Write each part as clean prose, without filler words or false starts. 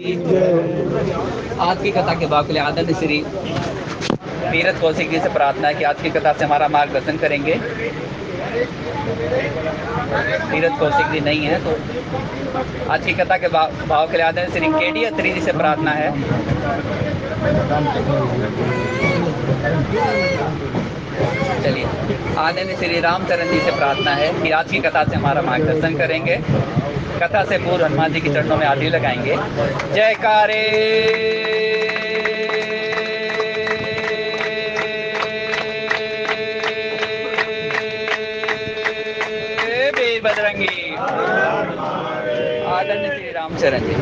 आज की कथा के बाद आदरणीय श्री तीरथ कौशिक जी से प्रार्थना है कि आज की कथा से हमारा मार्गदर्शन करेंगे। तीरथ कौशिक जी नहीं है तो आज की कथा के भाव के लिए आदरणीय श्री केडी अत्री जी से प्रार्थना है। चलिए, आदरणीय श्री रामचरण जी से प्रार्थना है कि आज की कथा से हमारा मार्गदर्शन करेंगे। कथा से पूर्व हनुमान जी के चरणों में आरती लगाएंगे। जयकारे बजरंगी। आदरणीय श्री रामचरण जी।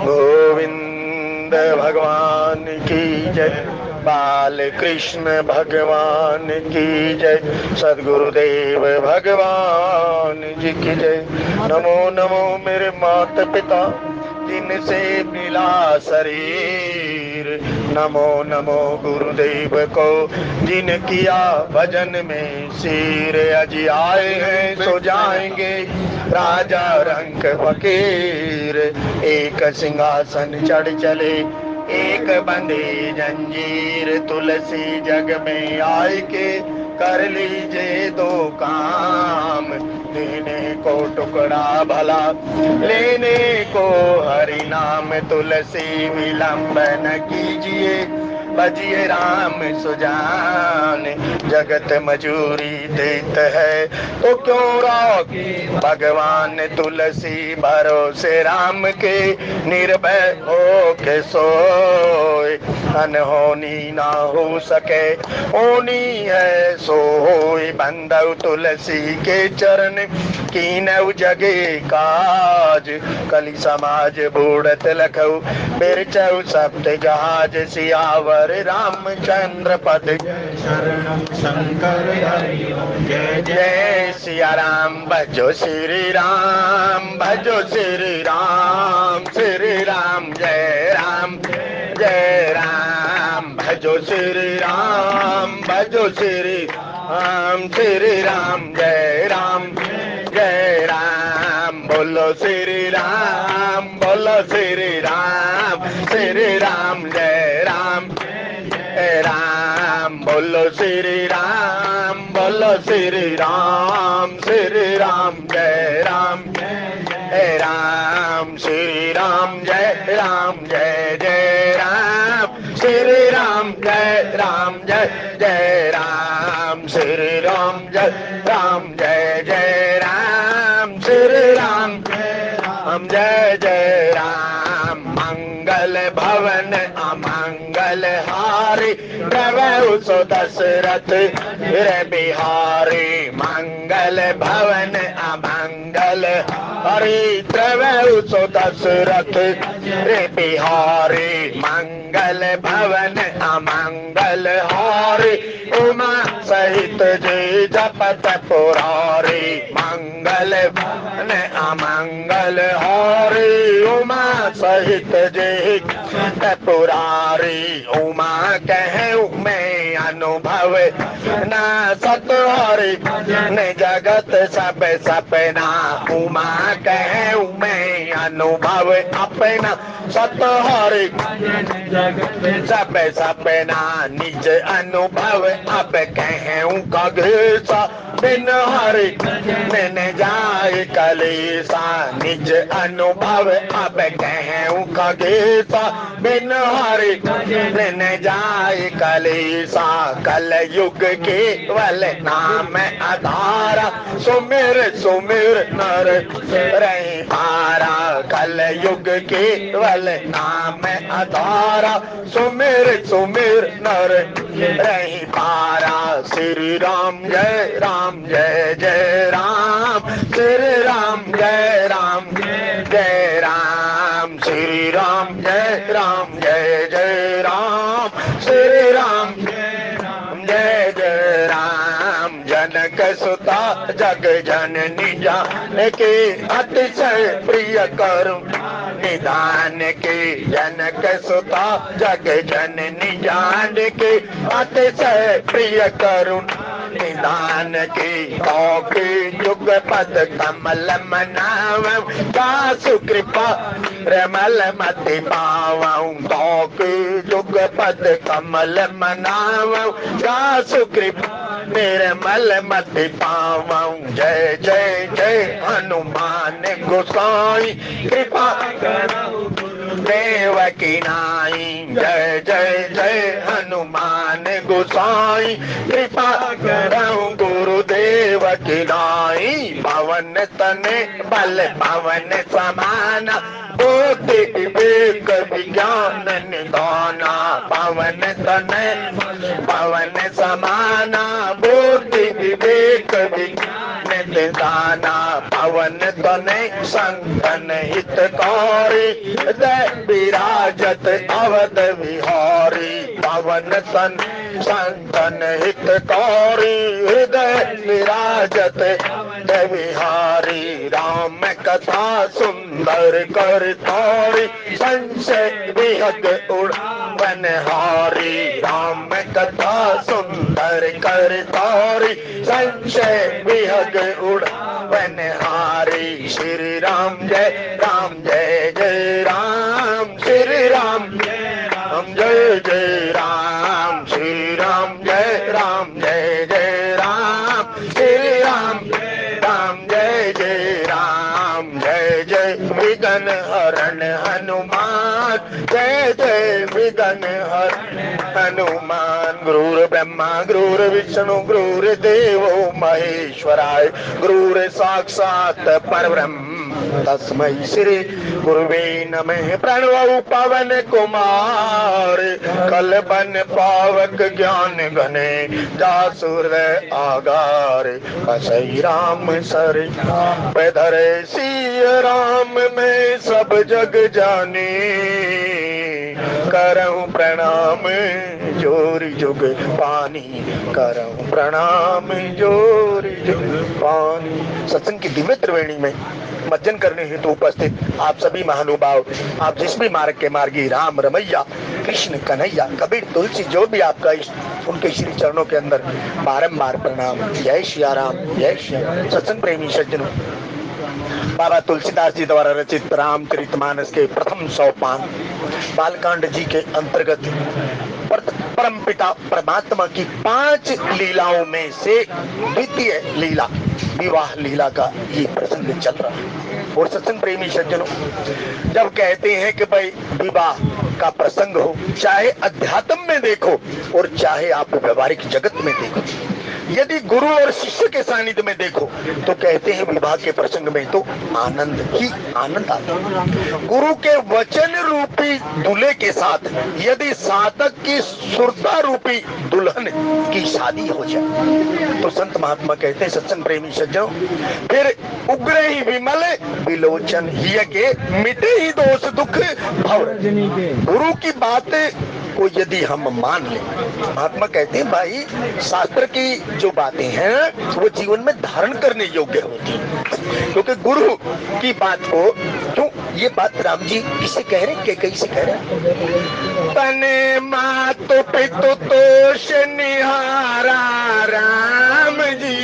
गोविंद भगवान की जय, बाल कृष्ण भगवान की जय, सदगुरुदेव भगवान जी की जय। नमो नमो मेरे माता पिता जिनसे मिला शरीर, नमो नमो गुरुदेव को जिन किया भजन में सिर। अजी आए हैं सो जाएंगे राजा रंग फकीर, एक सिंहासन चढ़ चले एक बंधे जंजीर। तुलसी जग में आए के कर लीजिए दो काम, देने को टुकड़ा भला लेने को हरि नाम। तुलसी विलंब न कीजिए बजिए राम सुजान, जगत मजूरी देत है तो क्यों रोके भगवान। तुलसी भरोसे राम के निर्भय हो के सोए, अनहोनी ना हो सके होनी है सोई। बंदौ तुलसी के चरण कीनऊ जगे काज, कली समाज बूढ़त लखऊ बिरचऊ सप्त जहाज। सियावर रामचंद्र पद शरण शंकर हरि जय जय सिया राम। भजो श्री राम भजो श्री राम, श्री राम जय राम जय राम। भजो श्री राम भजो श्री राम, श्री राम जय राम जय राम। बोलो श्री राम बोलो श्री राम, श्री राम जय राम जय राम। बोलो श्री राम बोलो श्री राम, श्री राम जय राम जय राम। श्री राम जय जय राम, श्री राम जय राम। श्री राम जय जय राम, श्री राम जय राम। मंगल भवन अमंगल हारी, प्रभु सो दशरथ रे बिहारी। मंगल भवन अमंगल हरि, प्रभु सो दशरथ रे बिहारी। मंगल भवन अमंगल हारी, उमा सहित जय जपत पुरारी। मंगल भवन अमंगल हारी, उमा सहित जय पुरारी। उमा कहूँ मैं अनुभव ना सतहरि ने जगत सब सपना। उमा कहूँ मैं अनुभव अपना सतहरि सब सपना। निज अनुभव अब कहूँ कगेसा, बिन हरि न जाए कलेसा। निज अनुभव अब कहूँ कगेसा, बिन हरि न जाए कलेसा। कल युग केवल नाम आधारा, सुमिर सुमिर नर रही पारा। कल युग केवल नाम आधारा, सुमिर सुमिर नर रही पारा। श्री राम जय जय राम, श्री राम जय जय राम। श्री राम जय जय राम, श्री राम जय जय राम। जनक सुता जग जननी जान के अतिशय प्रिय करुण निदान की जनक सुता जग जननी जान की अतिशय प्रिय करुण निदान की तौकी जुग पद कमल मनावं दासु कृपा रमल मति पावं तौकी जुग पद कमल मनावं दासु कृपा निर्मल मति पावं। जय जय जय हनुमान गोसाई कृपा देव की नाई। जय जय जय हनुमान गोसाई कृपा करहु गुरुदेव की नाई। पवन तने बल पवन समाना बुद्धि विवेक विज्ञान निधाना। पवन तने पवन समाना बुद्धि विवेक विज्ञान निधाना। पवन तने संतन हितकारी विराजत अवध विहारी। पवन तन संतन हितकारी हृदय विराजत विहारी। राम कथा सुंदर कर तारी संशय विहग उड़वनहारी। राम कथा सुंदर कर तारी संशय विहग उड़वनहारी। श्री राम जय जय राम श्री राम जय जय राम श्री राम जय जय राम श्री राम जय जय राम। जय जय विघ्न हरण हनुमान जय जय विघ्न हरण हनुमान। गुरुर ब्रह्मा गुरुर विष्णु गुरुर देवो महेश्वराय गुरुर साक्षात परब्रह्म तस्मै श्री गुरुवे नमः। प्रणव पवन कुमार कल बन पावक ज्ञान घने जासुर आगार। असई राम सर पैधरे सिय राम में सब जग जाने। करहु प्रणाम जोरी जुग पानी करहु प्रणाम जोरी जुग पानी। सत्संग की दिव्य त्रिवेणी में मज्जन करने हेतु उपस्थित आप सभी महानुभाव, आप जिस भी मार्ग के मार्गी राम रमैया कृष्ण कन्हैया कबीर तुलसी जो भी आपका इष्ट उनके श्री चरणों के अंदर बारंबार प्रणाम। जय श्री राम जय श्री राम। सत्संग प्रेमी सज्जनों, बाबा तुलसीदास जी द्वारा रचित रामचरितमानस के प्रथम सोपान बालकांड जी के अंतर्गत परमपिता परमात्मा की 5 लीलाओं में से द्वितीय लीला विवाह लीला का ये प्रसंग चल रहा है। और सत्संग प्रेमी सज्जनों, जब कहते हैं कि भाई विवाह का प्रसंग हो, चाहे अध्यात्म में देखो और चाहे आप व्यवहारिक जगत में देखो, यदि गुरु और शिष्य के सानिध्य में देखो तो कहते हैं विवाह के प्रसंग में तो आनंद ही आनंद आता है। गुरु के वचन रूपी दूल्हे के साथ यदि साधक की सुरता रूपी दुल्हन की शादी हो जाए तो संत महात्मा कहते हैं सत्संग प्रेमी सज्जनों, फिर उग्र ही विमल विलोचन ही के मिटे ही दोष दुख भव। गुरु की बातें को यदि हम मान लें, महात्मा कहते हैं भाई शास्त्र की जो बातें हैं वो जीवन में धारण करने योग्य होती है। क्योंकि गुरु की बात को क्यों, ये बात राम जी किसे कह रहे, के कैसे कह रहे? तने मातु पितु तोष निहारा राम जी,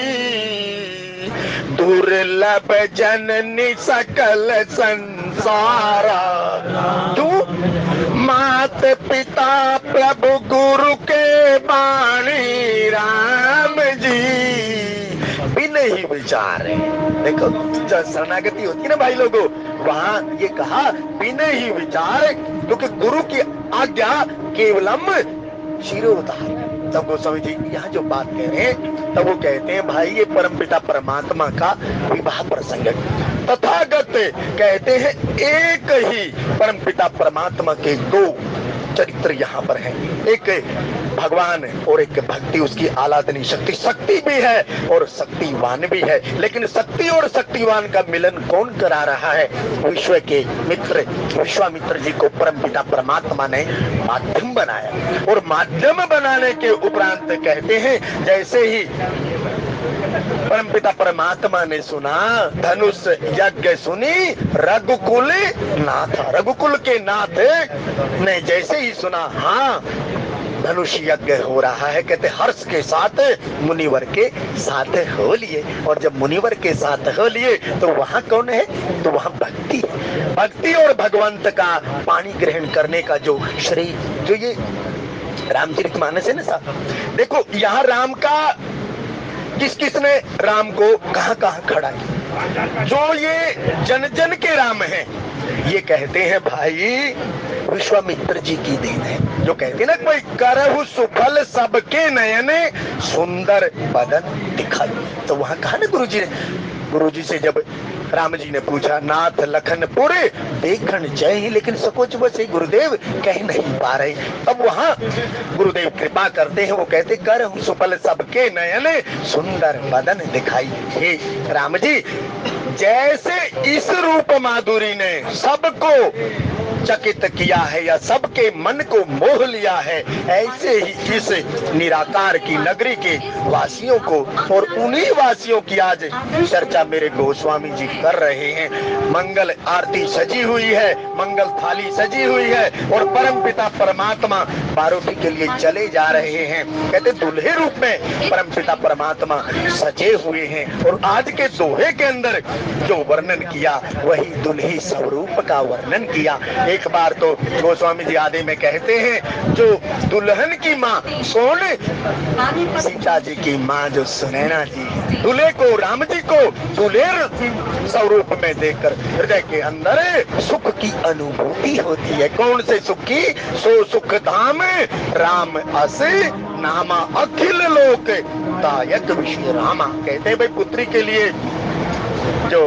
दुर्लभ जननी सकल संसारा। तू मात पिता प्रभु गुरु के बाणी राम जी, बिन ही विचार। देखो जब शरणागति होती है ना भाई लोगों, वहां ये कहा बिन ही विचार, क्योंकि गुरु की आज्ञा केवलम शिरोधार्य। तब गोस्वामी जी यहाँ जो बात कह रहे हैं तब वो कहते हैं भाई ये परमपिता परमात्मा का विवाह प्रसंग है। तथागत कहते हैं एक ही परमपिता परमात्मा के 2 चरित्र यहाँ पर हैं, एक भगवान और एक भक्ति, उसकी आलादनी शक्ति। शक्ति भी है और शक्तिवान भी है, लेकिन शक्ति और शक्तिवान का मिलन कौन करा रहा है? विश्व के मित्र विश्वामित्र जी को परमपिता परमात्मा ने माध्यम बनाया। और माध्यम बनाने के उपरांत कहते हैं जैसे ही परमपिता परमात्मा ने सुना, धनुष यज्ञ सुनी, रघुकुल नाथ, रघुकुल के नाथ ने जैसे ही सुना, हाँ धनुष यज्ञ हो रहा है, कहते हर्ष के साथ मुनिवर के साथ हो लिए। और जब मुनिवर के साथ हो लिए तो वहां कौन है? तो वहां भक्ति, भक्ति और भगवंत का पानी ग्रहण करने का जो श्री, जो ये रामचरितमानस है ना साहब, देखो यहाँ राम का किस किसने राम को कहां कहां खड़ा किया। जो ये जन जन के राम हैं, ये कहते हैं भाई विश्वामित्र जी की देन है। जो कहते हैं ना कोई करहु सुफल सबके नयने सुंदर बदन दिखाई, तो वहां कहा ना गुरु जी से जब राम जी ने पूछा, नाथ लखनपुर देखन जय, लेकिन सकोच बस गुरुदेव कह नहीं पा रहे। अब वहां गुरुदेव कृपा करते हैं, वो कहते करहु सुफल सबके नयने सुंदर बदन दिखाई। हे राम जी, जैसे इस रूप माधुरी ने सबको चकित किया है या सबके मन को मोह लिया है, ऐसे ही इस निराकार की नगरी के वासियों को, और उन्हीं वासियों की आज चर्चा मेरे गोस्वामी जी कर रहे हैं। मंगल आरती सजी हुई है, मंगल थाली सजी हुई है, और परम पिता परमात्मा बारोटी के लिए चले जा रहे हैं। कहते दुल्हे रूप में परम पिता परमात्मा सजे हुए हैं। और आज के दोहे के अंदर जो वर्णन किया वही दुल्ही स्वरूप का वर्णन किया। एक बार तो गोस्वामी जी आदि में कहते हैं, जो दुल्हन की माँ कौन? सीता जी की माँ जो सुनैना जी, दूल्हे को, राम जी को दूल्हे स्वरूप में देखकर हृदय के अंदर सुख की अनुभूति होती है। कौन से सुख की? सो सुख धाम राम अस नामा अखिल लोक दायक विषय रामा। कहते हैं भाई पुत्री के लिए जो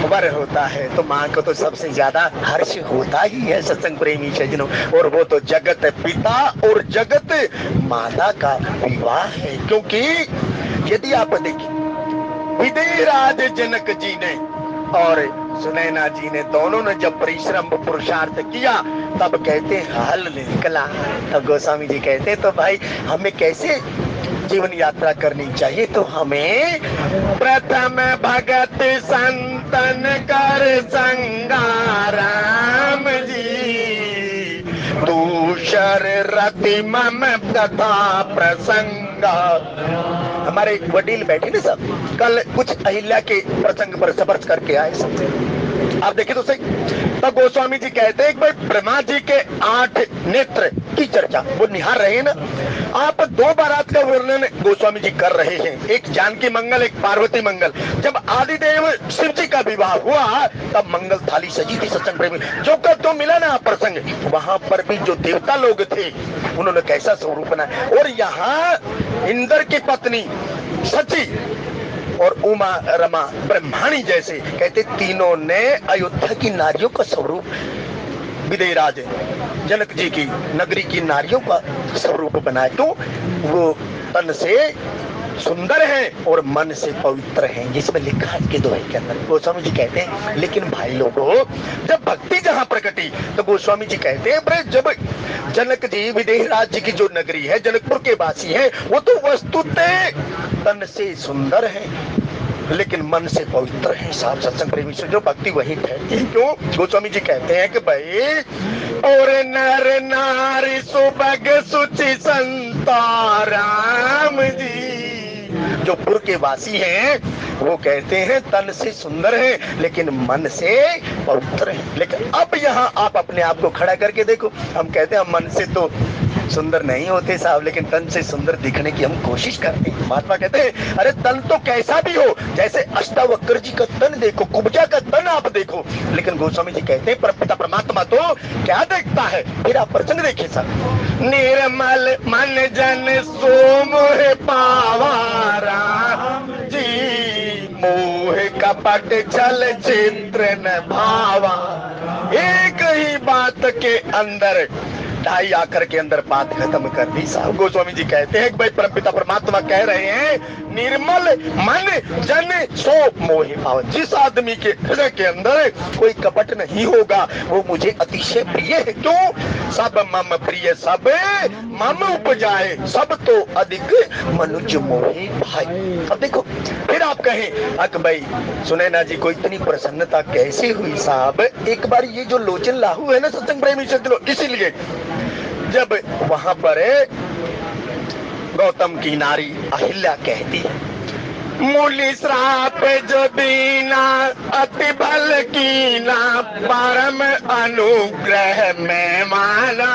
वर होता है तो माँ को तो सबसे ज्यादा हर्ष होता ही है सत्संग प्रेमी सज्जनों, और वो तो जगत पिता और जगत माता का विवाह है। क्योंकि यदि आप देखिए विदेहराज जनक जी ने और सुनैना जी ने, दोनों ने जब परिश्रम पुरुषार्थ किया तब कहते हल निकला। तब गोस्वामी जी कहते तो भाई हमें कैसे जीवन यात्रा करनी चाहिए? तो हमें प्रथम भगत संतन कर संगा राम जी, दूसर रति मम कथा प्रसंगा। हमारे वडील बैठे ना सब, कल कुछ अहिल्या के प्रसंग पर सफर करके आए सब, आप देखिए तो सही। तब गोस्वामी जी कहते हैं भाई ब्रह्मा जी के 8 नेत्र की चर्चा वो निहार रहे हैं ना। आप 2 बारात का वर्णन गोस्वामी जी कर रहे हैं, एक जानकी मंगल, एक पार्वती मंगल। जब आदिदेव शिव जी का विवाह हुआ तब मंगल थाली सजी थी सत्संग प्रेमी। जो कर तो मिला ना प्रसंग, वहां पर भी जो देवता लोग थे उन्होंने कैसा स्वरूप बनाया। और यहाँ इंद्र की पत्नी सची और उमा रमा ब्रह्माणी जैसे, कहते तीनों ने अयोध्या की नारियों का स्वरूप, विदेहराज जनक जी की नगरी की नारियों का स्वरूप बनाए। तो वो तन से सुंदर हैं और मन से पवित्र हैं, जिसमें लिखा है के दोहे के अंदर। गोस्वामी जी कहते हैं लेकिन भाई लोगों, जब भक्ति जहां प्रकटी तो गोस्वामी जी कहते हैं जब जनक जी विदेहराज जी की जो नगरी है, जनकपुर के वासी हैं, वो तो वस्तुतः तन से सुंदर है लेकिन मन से पवित्र है। साफ सत्संग प्रेमी से जो भक्ति वही ठहरती है। क्यों? गोस्वामी जी कहते हैं कि भाई और नर नारी सुबग सुचि संता राम जी, जो पुर के वासी हैं वो कहते हैं तन से सुंदर हैं लेकिन मन से पवित्र हैं। लेकिन अब यहाँ आप अपने आप को खड़ा करके देखो, हम कहते हैं हम मन से तो सुंदर नहीं होते साहब, लेकिन तन से सुंदर दिखने की हम कोशिश करते हैं। महात्मा कहते हैं अरे तन तो कैसा भी हो, जैसे अष्टावक्र जी का तन देखो, कुब्जा का तन आप देखो, लेकिन गोस्वामी जी कहते हैं परमपिता परमात्मा तो क्या देखता है। फिर आप प्रसंग देखिए साहब, निर्मल मन जन सो मोह पावा राम जी, मोह कपट छल चित्र न भावा। एक ही बात के अंदर ढाई आकर के अंदर बात खत्म कर दी साहब। गोस्वामी जी कहते हैं कि भाई परमपिता परमात्मा कह रहे हैं, निर्मल मन जन सो मोहि पावन। जिस आदमी के हृदय के अंदर कोई कपट नहीं होगा वो मुझे अतिशय प्रिय है। क्यों? सब मम प्रिय सब मम उपजाए, सब तो अधिक मनुज मोहि भाई। अब देखो फिर आप कहें अक भाई सुनैना जी को इतनी प्रसन्नता कैसे हुई साहब? एक बार ये जो लोचन लाहू है ना सत्संग प्रेमी सज्जनों, इसीलिए जब वहां पर गौतम की नारी अहिल्या कहती है, मूली श्राप जो दीना अति बल कीना, परम अनुग्रह में माना।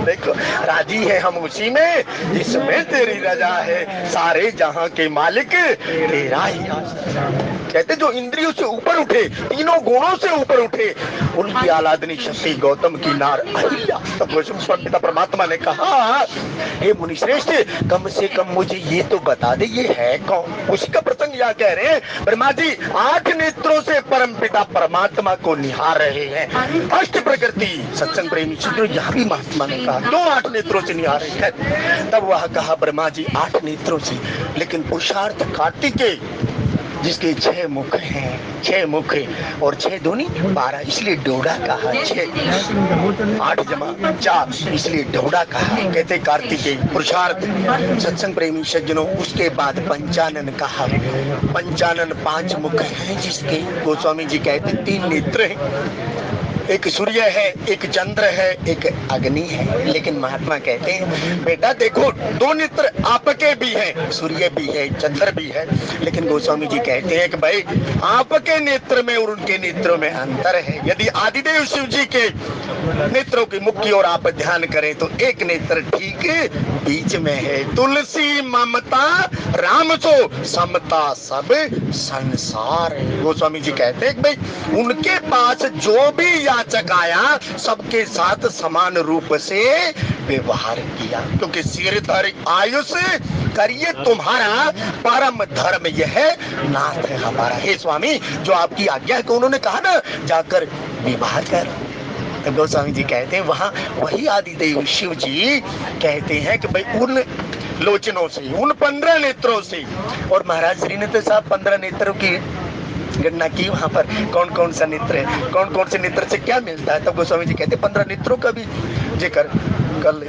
देखो राजी है हम उसी में जिसमें तेरी रजा है, सारे जहां के मालिक तेरा ही आश्रय। कहते जो इंद्रियों से ऊपर उठे, तीनों गुणों से ऊपर उठे, उनकी आलादनी शक्ति गौतम की नार अहिल्या। तब पिता परमात्मा ने कहा, हे मुनि श्रेष्ठ, कम से कम मुझे ये तो बता दे ये है कौन? उसी का प्रसंग यहाँ कह रहे हैं। ब्रह्मा जी 8 नेत्रों से परम पिता परमात्मा को निहार रहे हैं। अष्ट प्रकृति सत्संग प्रेमी चित्रों, यहाँ भी महात्मा ने कहा क्यों 8 नेत्रों से निहार रहे हैं? तब वह कहा ब्रह्मा जी 8 नेत्रों से, लेकिन पुरुषार्थ कार्तिकेय जिसके 6 मुख हैं, 6 मुख और 6 दूनी 12, इसलिए डोडा कहा। 6 8 जमा 4 इसलिए डोडा कहा। कहते कार्तिकेय पुरुषार्थ सत्संग प्रेमी सज्जनों। उसके बाद पंचानन कहा। पंचानन 5 मुख हैं जिसके गोस्वामी जी कहते 3 नेत्र हैं, एक सूर्य है, एक चंद्र है, एक अग्नि है। लेकिन महात्मा कहते हैं बेटा देखो 2 नेत्र आपके भी हैं, सूर्य भी है, चंद्र भी है। लेकिन गोस्वामी जी कहते हैं कि भाई आपके नेत्र में और उनके नेत्रों में अंतर है। यदि आदिदेव शिव जी के नेत्रों की मुख की ओर आप ध्यान करें तो एक नेत्र ठीक बीच में है। तुलसी ममता राम सो समता सब संसार। गोस्वामी जी कहते हैं भाई उनके पास जो भी याचक आया सबके साथ समान रूप से व्यवहार किया, क्योंकि सिरधर आयुष करिए तुम्हारा, परम धर्म यह नाथ है हमारा। हे स्वामी जो आपकी आज्ञा है, तो उन्होंने कहा ना जाकर विवाह कर। गोस्वामी जी कहते हैं वहां वही आदिदेव शिव जी कहते हैं कि भाई उन लोचनों से, उन 15 नेत्रों से, और महाराज श्री ने तो साहब 15 नेत्रों की गणना की। वहां पर कौन कौन सा नेत्र है, कौन कौन से नेत्र से क्या मिलता है। तब गोस्वामी जी कहते 15 नेत्रों का भी जिक्र कल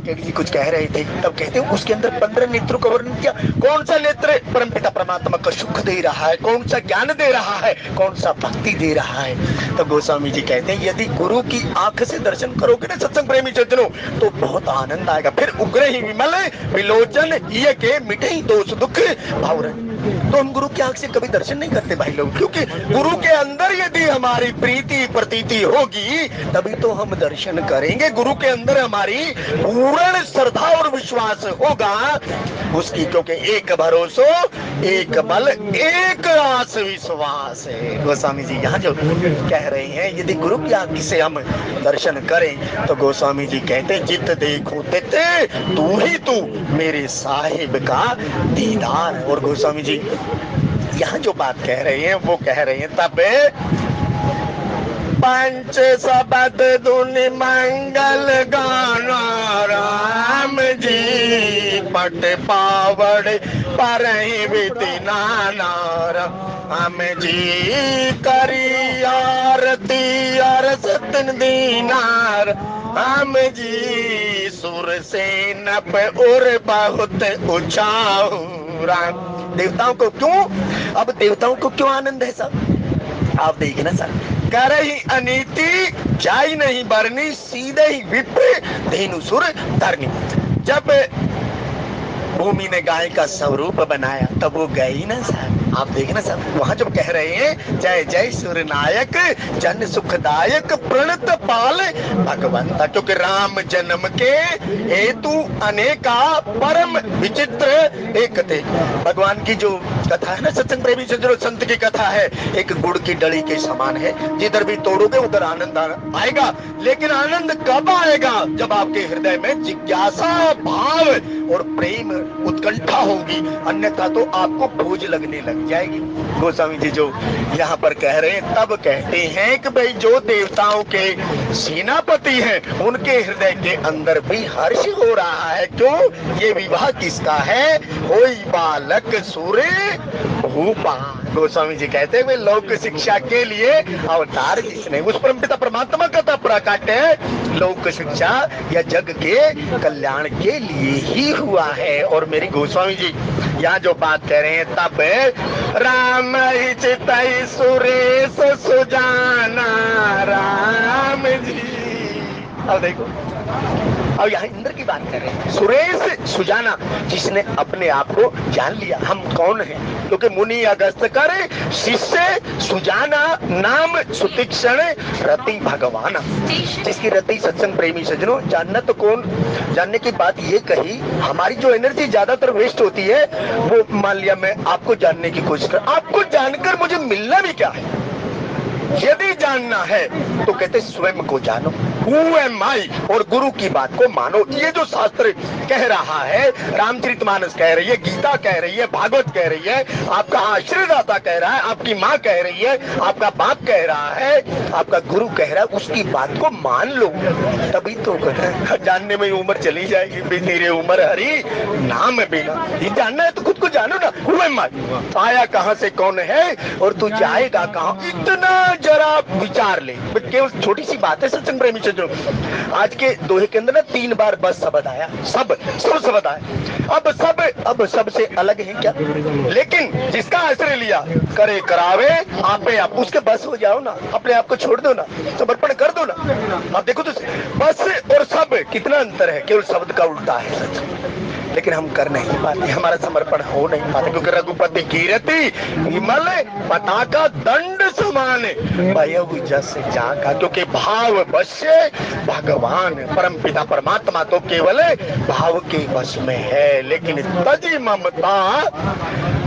जी कुछ कह रहे थे, तब कहते हैं उसके अंदर 15 नेत्रों का वर्णन किया। कौन सा नेत्र परमपिता परमात्मा का सुख दे रहा है, कौन सा ज्ञान दे रहा है, कौन सा भक्ति दे रहा है। तो गोस्वामी जी कहते हैं यदि गुरु की आंख से दर्शन करोगे ना सत्संग प्रेमी सज्जनों तो बहुत आनंद आएगा। फिर उग्र ही विमल विलोचन ये के मिटे ही दोष दुख भावरन। तो हम गुरु की आंख से कभी दर्शन नहीं करते भाई लोग, क्योंकि गुरु के अंदर यदि हमारी प्रीति प्रतीति होगी तभी तो हम दर्शन करेंगे। गुरु के अंदर हमारी पूर्ण श्रद्धा और विश्वास होगा उसकी, क्योंकि एक भरोसो एक बल एक आस विश्वास है। गोस्वामी जी यहाँ जो कह रहे हैं यदि गुरु की आंख से हम दर्शन करें तो गोस्वामी जी कहते जित देखो तित तू ही तू मेरे साहिब का दीदार। और गोस्वामी जी यहाँ जो बात कह रहे हैं वो कह रहे हैं तब पंच सबद धुनि मंगल गाना राम जी पट पावड़ पर नाना राम जी करी आरती अरसतन दीनार हम जी सुर से नप और बहुत ऊंचाऊ राम। देवताओं को क्यों, अब देवताओं को क्यों आनंद है सब आप देखना सर। कर ही अनीति जाई नहीं बरनी सीधे ही विप्र धेनुसुर धरनी। जब भूमि ने गाय का स्वरूप बनाया तब वो गई ना साहब। आप देखना साहब वहां जब कह रहे हैं जय जय सूर्य नायक जन सुखदायक प्रणत पाल भगवंता, क्योंकि राम जन्म के हेतु अनेका परम विचित्र एक थे। भगवान की जो कथा है ना सत्संग प्रेमी सज्जनों, संत की कथा है एक गुड़ की डली के समान है, जिधर भी तोड़ोगे उधर आनंद आएगा। लेकिन आनंद कब आएगा जब आपके हृदय में जिज्ञासा भाव और प्रेम उत्कंठा होगी, अन्यथा तो आपको भूज लगने लग जाएगी। गोस्वामी जी जो यहाँ पर कह रहे हैं, तब कहते हैं कि भाई जो देवताओं के सेनापति हैं उनके हृदय के अंदर भी हर्ष हो रहा है। क्यों? ये विवाह किसका है? होई बालक सूर्य भूपा। गोस्वामी जी कहते हैं लोक शिक्षा के लिए अवतार जिसने, उस परमपिता परमात्मा का तो प्रकट है, लोक शिक्षा या जग के कल्याण के लिए ही हुआ है। और मेरी गोस्वामी जी यहाँ जो बात कह रहे हैं, तब राम चितई सुरेश सुजाना राम जी। अब देखो, अब यहाँ इंद्र की बात कर रहे हैं, सुरेश सुजाना, जिसने अपने आप को जान लिया हम कौन हैं। क्योंकि मुनि अगस्त कर शिष्य सुजाना नाम सुतीक्षण रति भगवान, जिसकी रति सत्संग प्रेमी सज्जनों। जानना तो कौन, जानने की बात ये कही, हमारी जो एनर्जी ज्यादातर वेस्ट होती है वो, मान लिया मैं आपको जानने की कोशिश कर, आपको जानकर मुझे मिलना भी क्या है? यदि जानना है तो कहते स्वयं को जानो, Who am I? और गुरु की बात को मानो। ये जो शास्त्र कह रहा है, रामचरितमानस कह रही है, गीता कह रही है, भागवत कह रही है, आपका आश्रयदाता कह रहा है, आपकी माँ कह रही है, आपका बाप कह रहा है, आपका गुरु कह रहा है, उसकी बात को मान लो, तभी तो जानने में उम्र चली जाएगी। तेरे उम्र हरी नाम बिना, ये जानना है तो खुद को जानो ना। Who am I? आया कहाँ से, कौन है और तू जाएगा कहाँ, इतना जरा विचार ले। केवल छोटी सी बात है सत्संग प्रेमी सज्जनों, आज के दोहे के अंदर ना 3 बार बस शब्द आया, सब शब्द आया। अब सब से अलग है क्या? लेकिन जिसका आश्रय लिया, करे करावे आपे आप, उसके बस हो जाओ ना, अपने आप को छोड़ दो ना, समर्पण कर दो ना। अब देखो तो बस और सब कितना अंतर है, केवल शब्द का उल्टा है सच, लेकिन हम कर नहीं पाते, हमारा समर्पण हो नहीं पाते। क्योंकि रघुपति कीरति विमल पताका दंड समान भयउ जस जाका, क्योंकि भाव वश्य भगवान परमपिता परमात्मा तो केवल भाव के वश में है। लेकिन तजी ममता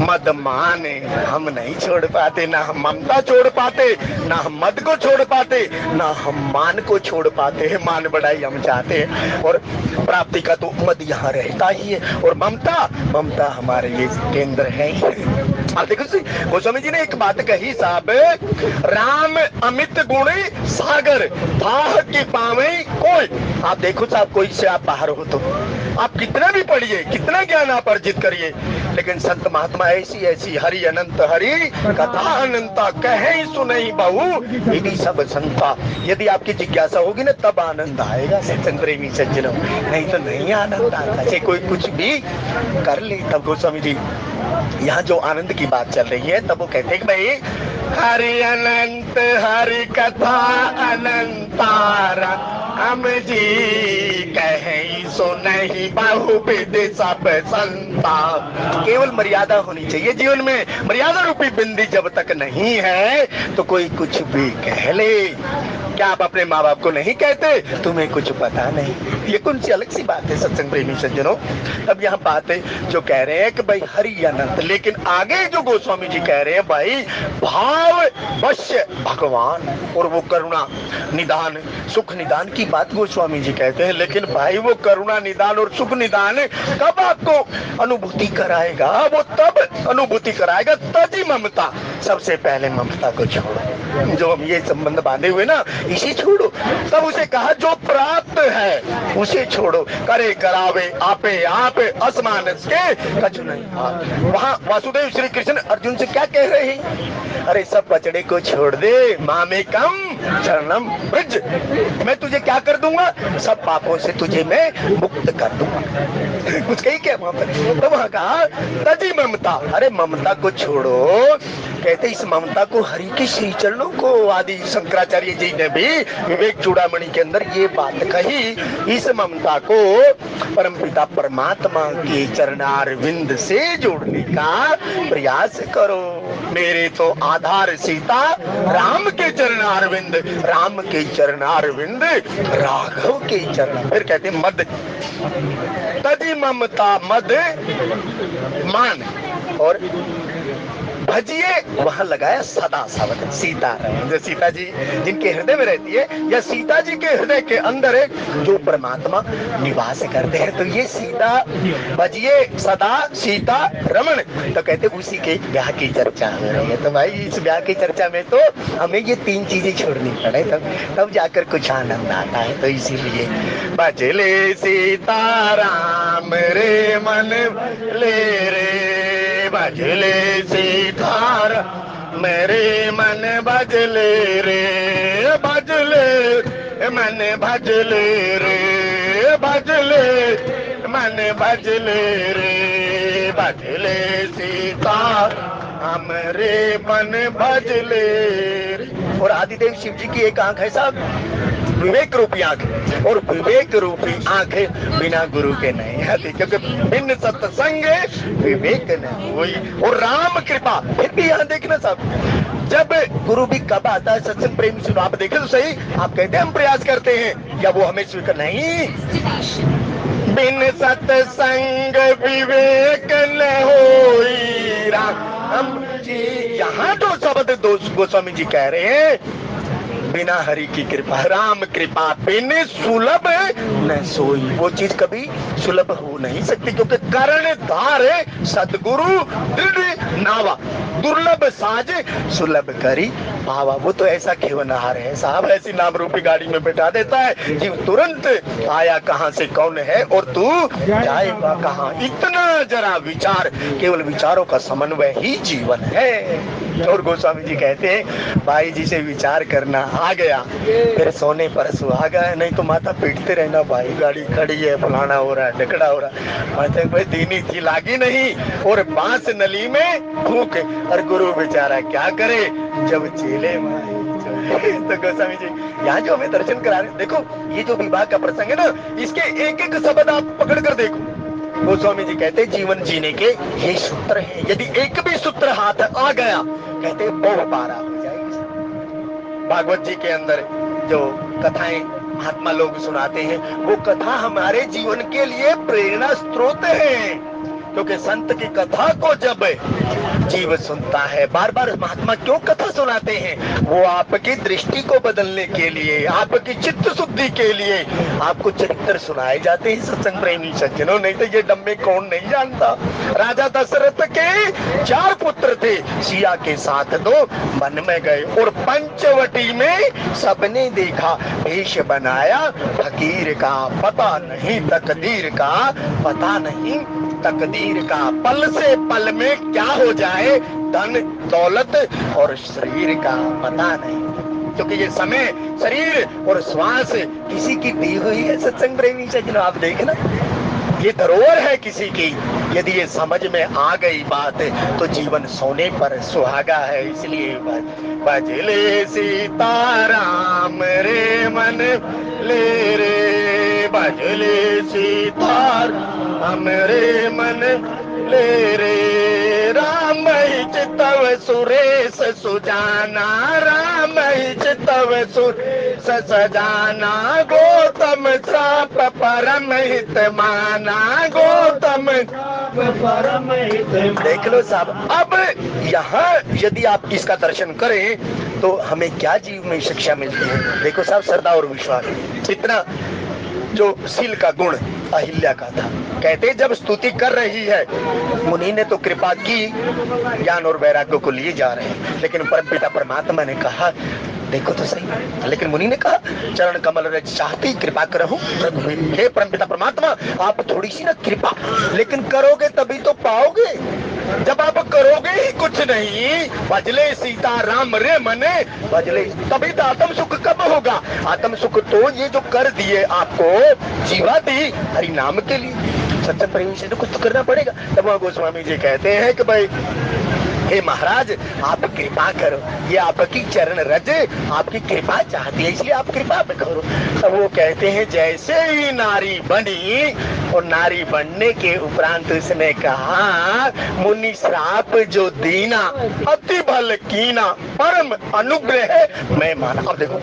मद माने, हम नहीं छोड़ पाते, ना हम ममता छोड़ पाते, ना हम मद को छोड़ पाते, ना हम मान को छोड़ पाते। मान बढ़ाई हम चाहते हैं, और प्राप्ति का तो मद यहाँ रहता ही है, और ममता हमारे ये केंद्र है ही। अब देखो गोस्वामी जी ने एक बात कही साहब, राम अमित गुण सागर थाह की पावे कोई। आप देखो साहब, कोई से आप बाहर हो तो आप कितना भी पढ़िए, कितना ज्ञान आप अर्जित करिए, लेकिन संत महात्मा ऐसी हरि अनंत हरि कथा अनंता कहे सुनई बहु यदि सब संता। यदि आपकी जिज्ञासा होगी ना, तब आनंद आएगा सत्संग प्रेमी सज्जनों, नहीं तो नहीं आनंद आता। ऐसे कोई कुछ भी कर ले। तब गोस्वामी जी यहाँ जो आनंद की बात चल रही है, तब वो कहते हैं कि भाई हरि अनंत हरि कथा अनंतारा हम जी कहीं सुनहि बहुविध सब संता। केवल मर्यादा होनी चाहिए जीवन में, मर्यादा रूपी बिंदी जब तक नहीं है तो कोई कुछ भी कह ले। क्या आप अपने माँ बाप को नहीं कहते तुम्हें कुछ पता नहीं? ये कौन सी अलग सी बात है सत्संग प्रेमी सज्जनों। अब यहाँ बात है जो कह रहे हैं कि भाई हरि अनंत, लेकिन आगे जो गोस्वामी जी कह रहे हैं भाई भाव वश्य भगवान, और वो करुणा निदान सुख निदान की बात गोस्वामी जी कहते हैं। लेकिन भाई वो करुणा निदान और सुख निदान कब आपको अनुभूति कराएगा? वो तब अनुभूति कराएगा तजी ममता। सबसे पहले ममता को छोड़ो, जो हम ये संबंध बांधे हुए ना इसी छोड़ो। तब उसे कहा जो प्राप्त है उसे छोड़ो, करे करावे आपे आप असमान के कछु नहीं। वहाँ वासुदेव श्री कृष्ण अर्जुन से क्या कह रहे हैं? अरे सब बचड़े को छोड़ दे, मामेकम शरणम ब्रज, मैं तुझे क्या कर दूंगा? सब पापों से तुझे मैं मुक्त कर दूंगा। कुछ कही क्या वहां पर? तो वहां कहा तजी ममता, अरे ममता को छोड़ो। कहते इस ममता को हरि के श्री चरणों को, आदि शंकराचार्य जी ने भी विवेक चूड़ामणि के अंदर ये बात कही, इस ममता को परमपिता परमात्मा के चरणारविंद से जोड़ने का प्रयास करो। मेरे तो आधार सीता राम के चरणारविंद, राम के चरणारविंद राघव के चरण। फिर कहते मद तजी ममता, मद मान और भजिए वहां लगाया सदा शब्द सीतारमण। जो सीता जी जिनके हृदय में रहती है, या सीता जी के हृदय के अंदर जो परमात्मा निवास करते हैं, तो ये सीता भजिए सदा सीता रमण। तो कहते उसी के ब्याह की चर्चा हो रही है। तो भाई इस ब्याह की चर्चा में तो हमें ये तीन चीजें छोड़नी पड़े, तब जाकर कुछ आनंद आता है। तो इसीलिए भजले सीताराम रे मन ले रे, भजले सीताराम मेरे मन भजले रे, भजले मन भजले रे, भजले मन भजले रे, भजले सीता हमरे मन भजले रे। और आदिदेव शिव जी की एक आंख है साहब, विवेक रूपी आंख, और विवेक रूपी आंख बिना गुरु के नहीं आती, क्योंकि बिन सत्संग विवेक नहीं हुई। और राम कृपा, फिर भी यहाँ देखना साहब, जब गुरु भी कब आता है सत्संग प्रेमी सुनो, आप देखें तो सही, आप कहते हैं हम प्रयास करते हैं, या वो हमें स्वीकार नहीं। बिन सत्संग विवेक न होई राम जी, यहाँ तो शब्द गोस्वामी जी कह रहे हैं, बिना हरि की कृपा, राम कृपा बिन सुलभ न सोई। वो चीज कभी सुलभ हो नहीं सकती, क्योंकि कर्णधार सदगुरु दृढ़ नावा, दुर्लभ साज सुलभ करी पावा। वो तो ऐसा खेवनहार है साहब, ऐसी नाम रूपी गाड़ी में बैठा देता है जीव तुरंत, आया कहाँ से कौन है और तू जाएगा कहाँ। इतना जरा विचार, केवल विचारों का समन्वय ही जीवन है। और गोस्वामी जी कहते हैं भाई जी से विचार करना आ गया, फिर सोने पर सुहागा है, नहीं तो माथा पीटते रहना, भाई गाड़ी खड़ी है, फलाना हो रहा है, ढकड़ा हो रहा है। माता भाई दीनी थी लागी नहीं, और बांस नली में फूक, और गुरु बेचारा क्या करे जब चेले तो गोस्वामी जी यहाँ जो हमें दर्शन करा रहे, देखो ये जो विवाह का प्रसंग है ना, इसके एक एक शब्द आप पकड़ कर देखो। गोस्वामी जी कहते जीवन जीने के ये सूत्र हैं, यदि एक भी सूत्र हाथ आ गया कहते बहु पारा हो जाएगी। भागवत जी के अंदर जो कथाएं महात्मा लोग सुनाते हैं, वो कथा हमारे जीवन के लिए प्रेरणा स्रोत है, क्योंकि संत की कथा को जब जीव सुनता है, बार बार महात्मा क्यों कथा सुनाते हैं, वो आपकी दृष्टि को बदलने के लिए, आपकी चित्त शुद्धि के लिए आपको चरित्र सुनाए जाते हैं सत्संग प्रेमी सज्जनों, नहीं तो ये डम्बे कौन नहीं जानता। राजा दशरथ के 4 पुत्र थे, सिया के साथ 2 वन में गए, और पंचवटी में सबने देखा भेष बनाया फकीर का, पता नहीं तकदीर का, पता नहीं तकदीर का, पल से पल में क्या हो जाए, धन दौलत और शरीर का पता नहीं, क्योंकि ये समय शरीर और श्वास किसी की दी हुई है सत्संग प्रेमी सज्जनों। आप देखना ये धरोहर है किसी की, यदि ये समझ में आ गई बात तो जीवन सोने पर सुहागा है। इसलिए भजले सीताराम रे मन ले रे, भजले सीताराम रे मन ले रे, राम ही चितव सुरेश सुजाना, राम ही चितव सुरेश सजाना, गौतम श्राप परम हित माना, गौतम परम हित। देख लो साहब, अब यहाँ यदि आप इसका दर्शन करें तो हमें क्या जीव में शिक्षा मिलती है। देखो साहब, श्रद्धा और विश्वास, इतना जो शील का गुण अहिल्या का था। कहते जब स्तुति कर रही है, मुनि ने तो कृपा की, ज्ञान और वैराग्य को लिए जा रहे हैं, लेकिन परमपिता परमात्मा ने कहा देखो तो सही, लेकिन मुनि ने कहा चरण कमल रज चाहती कृपा करहूं रघुवीर। हे परमपिता परमात्मा, आप थोड़ी सी ना कृपा, लेकिन करोगे तभी तो पाओगे, जब आप करोगे ही कुछ नहीं। भजले सीता राम रे मने, भजले तभी तो आत्म सुख कब होगा। आत्म सुख तो ये जो कर दिए आपको जीवा दी हरि नाम के लिए, सत्संग प्रेमी से तो कुछ तो करना पड़ेगा। तब वह गोस्वामी जी कहते हैं कि भाई हे महाराज आप कृपा करो, ये आपकी चरण रज आपकी कृपा चाहती है, इसलिए आप कृपा करो। तब वो कहते हैं जैसे ही नारी बनी, और नारी बनने के उपरांत उसने कहा मुनि श्राप जो दीना अति भल कीना, परम अनुग्रह है मैं माना। अब देखो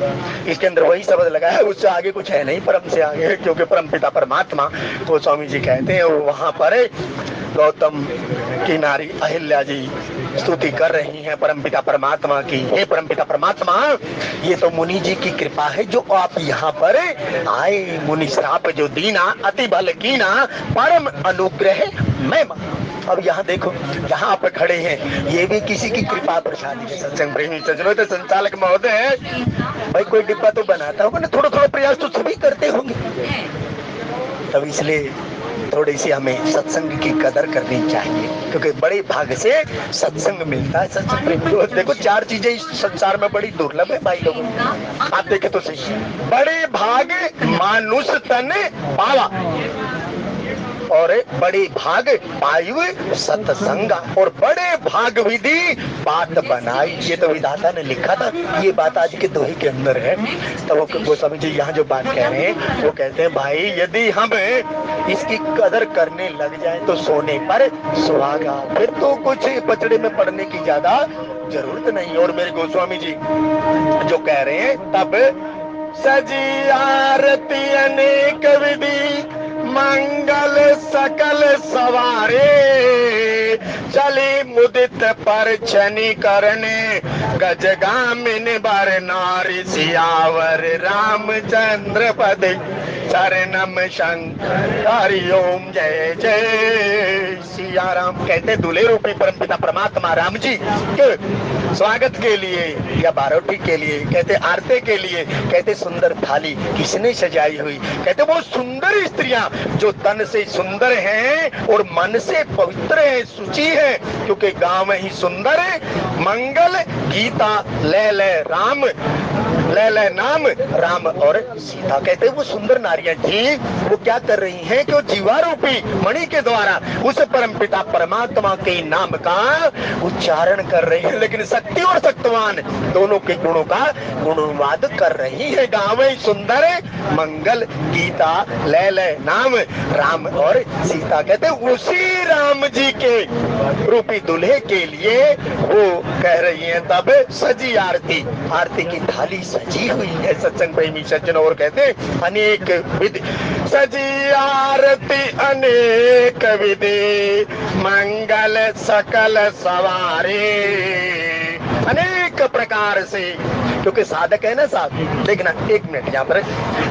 इसके अंदर वही शब्द लगा है, उससे आगे कुछ है नहीं, परम से आगे है, क्योंकि परम पिता परमात्मा गोस्वामी जी कहते हैं वहां पर गौतम की नारी अहिल्या जी स्तुति कर रही हैं परमपिता परमात्मा की। हे परमपिता परमात्मा, ये तो मुनि जी की कृपा है जो आप यहाँ पर आए। मुनि श्राप जो दीना अति बल कीना परम अनुग्रह मैं। अब यहाँ देखो, यहाँ आप खड़े हैं, ये भी किसी की कृपा प्रसादी है। सत्संग प्रेमी सज्जनों, तो संचालक महोदय भाई कोई डिब्बा तो बनाता होगा ना, थोड़ा थोड़ा प्रयास तो सभी करते होंगे। तब इसलिए थोड़ी सी हमें सत्संग की कदर करनी चाहिए, क्योंकि बड़े भाग से सत्संग मिलता है। सत्संग प्रेमी देखो, 4 चीजें इस संसार में बड़ी दुर्लभ है भाई लोगों। आप देखे तो सही, बड़े भाग मानुष तन पावा, और बड़े भाग पायु सत्संगा, और बड़े भाग विधि बात बनाई। ये तो विधाता ने लिखा था, ये बात आज के दोहे के अंदर है। तो वो गोस्वामी जी यहाँ जो बात कह रहे हैं, वो कहते हैं भाई यदि हम इसकी कदर करने लग जाए तो सोने पर सुहागा, फिर तो कुछ पचड़े में पड़ने की ज्यादा जरूरत नहीं। और मेरे गोस्वामी जी जो कह रहे हैं, तब सजी आरती अनेक विधि मंगल सकल सवारे, चली मुदित पर छनी करने गजगामिन बर नारी सियावर रामचंद्र पद शरणम शंकर हरि ओम जय जय सिया राम। कहते दूल्हे रूपी परमपिता परमात्मा राम जी के स्वागत के लिए या बारोटी के लिए, कहते आरती के लिए, कहते सुंदर थाली किसने सजाई हुई। कहते वो सुंदर स्त्रियां जो तन से सुंदर हैं और मन से पवित्र हैं, शुचि हैं, क्योंकि गांव ही सुंदर है। मंगल गीता ले ले राम, ले ले नाम राम और सीता। कहते वो सुंदर नारियां थी, वो क्या कर रही हैं कि वो जीवारूपी मणि के द्वारा उस परमपिता परमात्मा के नाम का उच्चारण कर रही है, लेकिन शक्ति और शक्तिवान दोनों के गुणों का गुणवाद कर रही है। गाँव ही सुंदर मंगल गीता ले ले नाम राम और सीता। कहते उसी राम जी के रूपी दूल्हे के लिए वो कह रही है, तब सजी आरती, आरती की थाली सजी हुई है। सत्संग प्रेमी सज्जन, और कहते अनेक विधि सजी आरती अनेक विधि मंगल सकल सवारे, अनेक प्रकार से। क्योंकि साधक है ना साहब, देखना 1 मिनट यहाँ पर,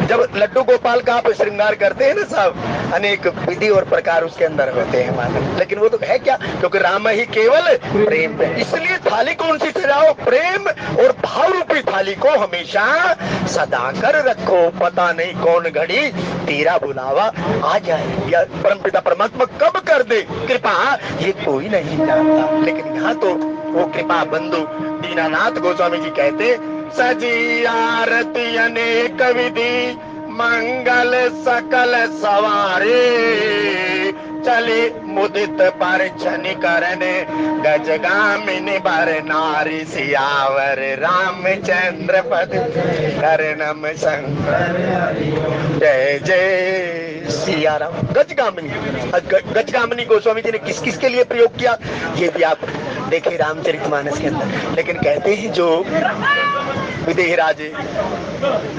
जब लड्डू गोपाल का आप श्रृंगार करते हैं ना साहब, अनेक विधि और प्रकार उसके अंदर होते हैं माधव, लेकिन वो तो है क्या, क्योंकि राम ही केवल प्रेम है। इसलिए थाली कौन सी सजाओ, प्रेम और भाव रूपी थाली को हमेशा सदा कर रखो। पता नहीं कौन घड़ी तेरा बुलावा आ जाए, या परमपिता परमात्मा कब कर दे कृपा, ये कोई नहीं जानता। लेकिन यहाँ तो वो कृपा बंधु दीनानाथ गोस्वामी जी कहते, सजी आरती अनेक विधि मंगल सकल सवारे, चले मुदित पर छनि करने गजगामिनी बर नारी सियावर रामचंद्र पद शरणम शंकर जय जय सिया राम। गजगामिनी, गजगामिनी गोस्वामी जी ने किस किस के लिए प्रयोग किया, ये भी आप देखे रामचरितमानस के अंदर। लेकिन कहते हैं जो विदेह राजे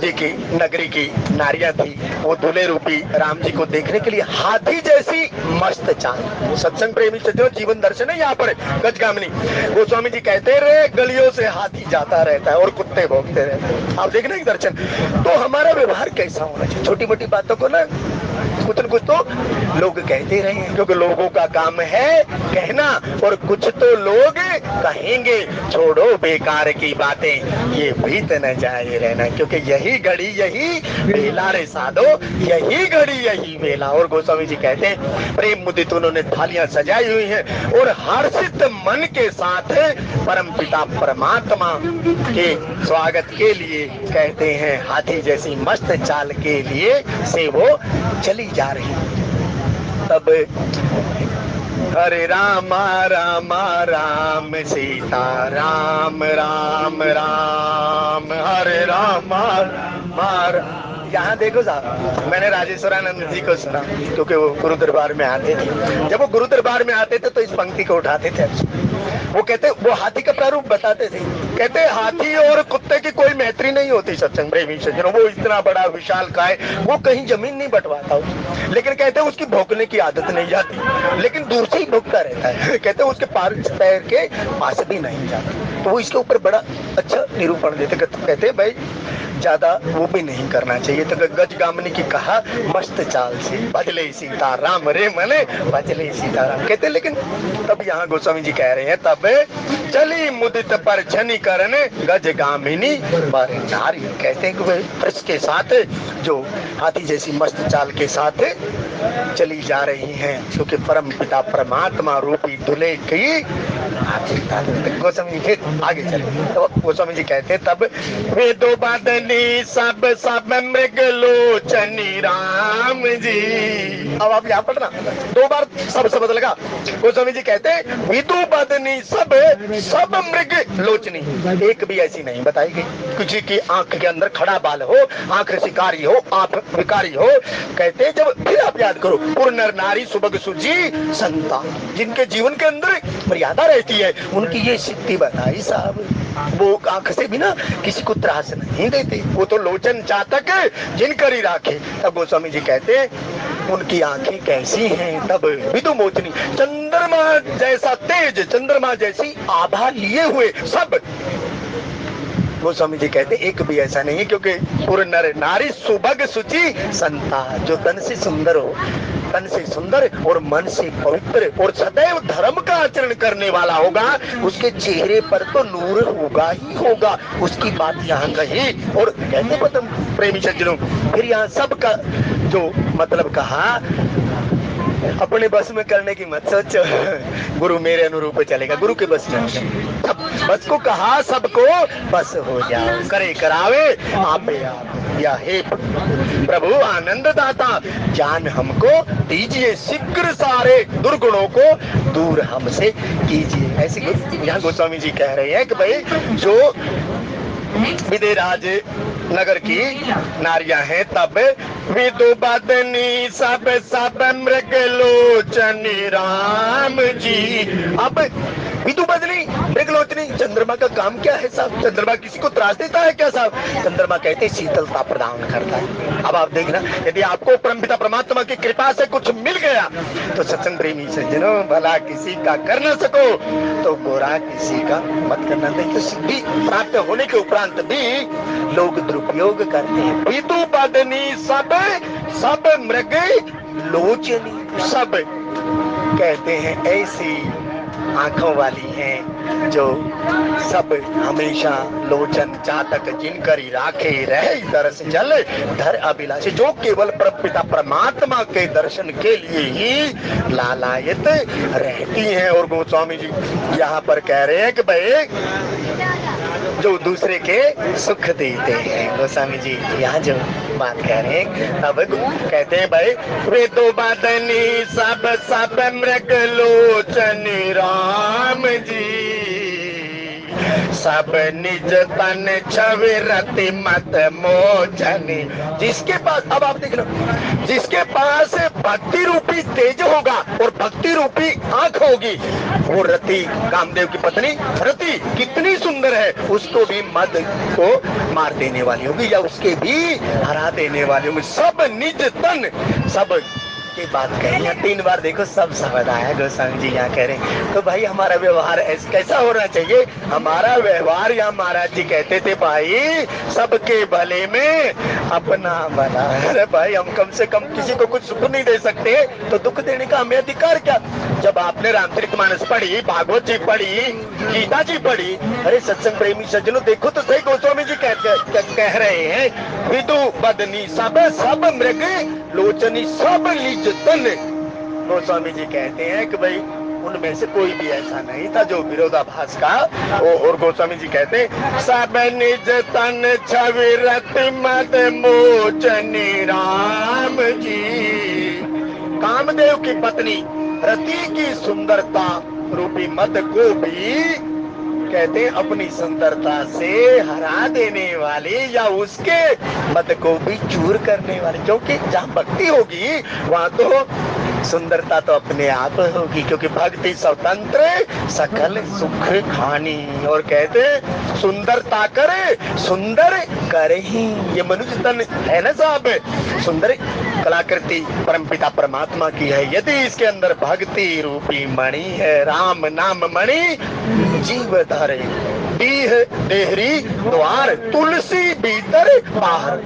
जी की नगरी की नारियां थी, वो दूल्हे रूपी राम जी को देखने के लिए हाथी जैसी मस्त चाल। सत्संग प्रेमी से जो जीवन दर्शन है यहाँ पर गजगामिनी गोस्वामी जी कहते रहे, गलियों से हाथी जाता रहता है और कुत्ते भौंकते रहते हैं। आप देखना एक दर्शन, तो हमारा व्यवहार कैसा होना चाहिए। छोटी मोटी बातों को ना कुछ न कुछ तो लोग कहते रहे हैं, क्योंकि लोगों का काम है कहना, और कुछ तो लोग कहेंगे। छोड़ो बेकार की बातें, ये बीत न जाए रहना, क्योंकि यही घड़ी यही बेला रे साधो, यही घड़ी यही बेला। और गोस्वामी जी कहते हैं प्रेम मुदित उन्होंने थालियां सजाई हुई हैं, और हर्षित मन के साथ परम पिता परमात्मा के स्वागत के लिए कहते हैं हाथी जैसी मस्त चाल के लिए से वो चली जा रही। तब हरे राम राम राम सीता राम राम राम हरे राम राम। यहाँ देखो साहब, मैंने राजेश्वरानंद जी को सुना, क्योंकि वो गुरु दरबार में आते थे। जब वो गुरु दरबार में आते थे तो इस पंक्ति को उठाते थे, वो कहते, वो हाथी का प्रारूप बताते थे, कहते हाथी और कुत्ते की कोई मैत्री नहीं होती सत्संग प्रेमी सज्जनों। वो इतना बड़ा विशाल काय, वो कहीं जमीन नहीं बंटवाता, लेकिन कहते उसकी भौंकने की आदत नहीं जाती, लेकिन दूर से ही भौंकता रहता है। कहते उसके पैर के पास भी नहीं जाता। तो वो इसके ऊपर बड़ा अच्छा निरूपण देते, कहते भाई ज्यादा वो भी नहीं करना चाहिए। तो गजगामिनी की कहा मस्त चाल से भजले सीताराम रे मने भजले सीताराम, कहते लेकिन तब यहाँ गोस्वामी जी कह रहे हैं, तब चली मुदित पर छनी करने गजगामिनी पर नारी। कहते हैं कि भाई इसके साथ जो हाथी जैसी मस्त चाल के साथ चली जा रही हैं, क्योंकि परम पिता परमात्मा रूपी दुल्हे की गोस्वामी जी आगे चले। तो गोस्वामी जी कहते हैं, तब वे दो बादनी सब मृग लोचनी राम जी। अब आप यहाँ पढ़ना, दो बार सब शब्द लगा। गोस्वामी जी कहते हैं विदु बदनी सब मृग लोचनी, एक भी ऐसी नहीं बताई गई किसी की आंख के अंदर खड़ा बाल हो, आंख शिकारी हो, आंख विकारी हो। कहते जब फिर आप याद करो, पुर नर नारी सुबह सुजी संता, जिनके जीवन के अंदर मर्यादा रहती है, उनकी ये सिद्धि बताई साहब। वो आंख से बिना किसी को त्रास नहीं देते, वो तो लोचन चातक जिनकर ही राखे। तब गोस्वामी जी कहते हैं उनकी आंखें कैसी हैं, तब विदु मोचनी, चंद्रमा जैसा तेज, चंद्रमा जैसी आभा लिए हुए सब। गोस्वामी जी कहते एक भी ऐसा नहीं है, क्योंकि पूर्ण नर नारी सुभग सुचि संता, जो तन से सुंदर हो, तन से सुंदर और मन से पवित्र और सदैव धर्म का आचरण करने वाला होगा, उसके चेहरे पर तो नूर होगा ही होगा। उसकी बात यहाँ कही। और कहते पतम प्रेमी सज्जनों, फिर यहाँ सबका जो मतलब कहा, अपने बस में करने की मत सोचो, गुरु मेरे अनुरूप चलेगा, गुरु के बस में सब बस को कहा, सबको बस हो जाओ, करे करावे आपे आप, या हे प्रभु आनंद दाता, जान हमको दीजिए, शीघ्र सारे दुर्गुणों को दूर हमसे कीजिए। ऐसे यहाँ गोस्वामी जी कह रहे हैं कि भाई जो विदेराज नगर की नारियां हैं, तब विदु बदनी सब मृग लोचनी राम जी। अब विदु बदनी मृग लोचनी, चंद्रमा का काम क्या है साहब? चंद्रमा किसी को त्रास देता है क्या साहब? चंद्रमा कहते हैं शीतलता प्रदान करता है। अब आप देखना, यदि आपको परमपिता परमात्मा की कृपा से कुछ मिल गया तो सत्संग प्रेमी सज्जनों, भला किसी का कर न सको तो गोरा किसी का मत करना। देखिए सिद्धि प्राप्त होने के उपरांत भी लोग दुरुपयोग करते हैं। विदु बदनी सब मृग लोचनी, सब कहते हैं ऐसी आंखों वाली हैं जो सब हमेशा लोचन चातक जिनकर ही राखे रहे दर्श जल धर अभिलाषी, जो केवल परमपिता परमात्मा के दर्शन के लिए ही लालायित रहती हैं। और गोस्वामी जी यहाँ पर कह रहे हैं कि भाई जो दूसरे के सुख देते हैं, गोस्वामी जी यहाँ जो बात कह रहे हैं, अब कहते हैं भाई वे दो बदनी सब मृग लोचनी राम जी, सब निज तन छवि रति मत मोचनी। जिसके पास, अब आप देख लो, जिसके पास भक्ति रूपी तेज होगा और भक्ति रूपी आंख होगी, वो रति कामदेव की पत्नी रति कितनी सुंदर है, उसको भी मद को मार देने वाली होगी या उसके भी हरा देने वाली होगी। सब निज तन, सब की बात कही है 3 बार, देखो सब शब्द आया। गोस्वामी जी यहाँ कह रहे हैं तो भाई हमारा व्यवहार कैसा होना चाहिए? हमारा व्यवहार, यहाँ महाराज जी कहते थे भाई सबके भले में अपना भला। अरे भाई हम कम से कम किसी को कुछ सुख नहीं दे सकते तो दुख देने का हमें अधिकार क्या? जब आपने रामचरितमानस पढ़ी, भागवत जी पढ़ी, गीता जी पढ़ी, अरे सत्संग प्रेमी सज्जनों देखो तो सही, गोस्वामी जी कह रहे हैं विदु बदनी सब मृग लोचनी सब निज तन। गोस्वामी जी कहते हैं कि भाई उनमें से कोई भी ऐसा नहीं था जो विरोधाभास का। और गोस्वामी जी कहते हैं सब निज तन छवि रति मत मोचनी राम जी, कामदेव की पत्नी रति की सुंदरता रूपी मद को भी कहते हैं अपनी सुंदरता से हरा देने वाली या उसके मत को भी चूर करने वाली, क्योंकि जहाँ भक्ति होगी वहां तो सुंदरता तो अपने आप होगी, क्योंकि भक्ति स्वतंत्र सकल सुख खानी। और कहते सुंदरता करे सुंदर करे ही, ये मनुष्य तन है ना साहब, सुंदर कलाकृति परमपिता परमात्मा की है। यदि इसके अंदर भक्ति रूपी मणि है, राम नाम मणि जीव धरे, डीह देहरी द्वार तुलसी भीतर बाहर।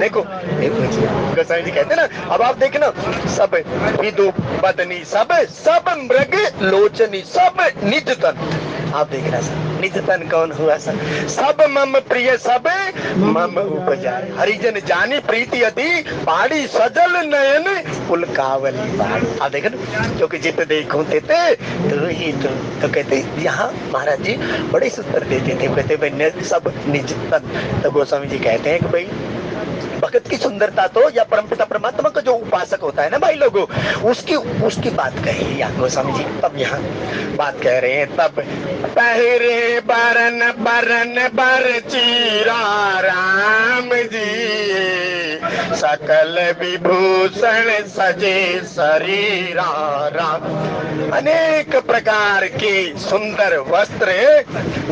देखो गोसाई जी कहते ना, अब आप देखना, सब विदु बदनी सब सब मृग लोचनी सब निज तन। आप देखना सर, निज तन कौन हुआ सर? सब मम प्रिय सब मम उपजाए, हरिजन जानी प्रीति अति पाड़ी, सजल नयन पुल कावली बाड़ी। आप देखो ना, क्योंकि जित देखो तेते तो ही तो कहते यहाँ महाराज जी बड़े सूत्र देते थे, कहते भाई सब निज तन। तो गोस्वामी जी कहते हैं कि भाई भगत की सुंदरता तो, या परमपिता परमात्मा का जो उपासक होता है ना भाई लोगों, उसकी बात कही यहाँ गोस्वामी जी। तब यहाँ बात कह रहे हैं, तब पहरे बरन बरन बर चीरा राम जी, सकल विभूषण सजे शरीरा राम। अनेक प्रकार के सुंदर वस्त्र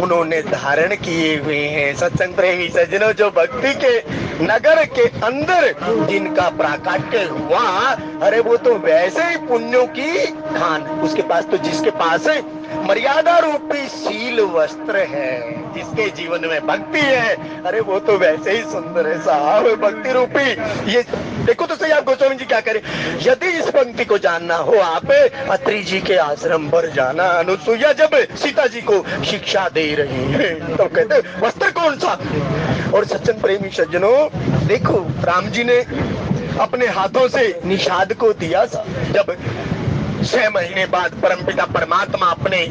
उन्होंने धारण किए हुए हैं। सत्संग प्रेमी सज्जनों, जो भक्ति के नगर के अंदर जिनका प्राकट्य हुआ, अरे वो तो वैसे ही पुण्यों की खान, उसके पास तो, जिसके पास मर्यादा रूपी शील वस्त्र है, जिसके जीवन में भक्ति है, अरे वो तो वैसे ही सुंदर है साहब, भक्ति रूपी। ये देखो तो सही, आप गोस्वामी जी क्या करें, यदि इस पंक्ति को जानना हो आप अत्रि जी के आश्रम पर जाना। अनुसुईया जब सीता जी को शिक्षा दे रही है तो कहते वस्त्र कौन सा? और सत्संग प्रेमी सज्जनों देखो, राम जी ने अपने हाथों से निषाद को दिया था। जब 6 महीने बाद परमपिता परमात्मा अपने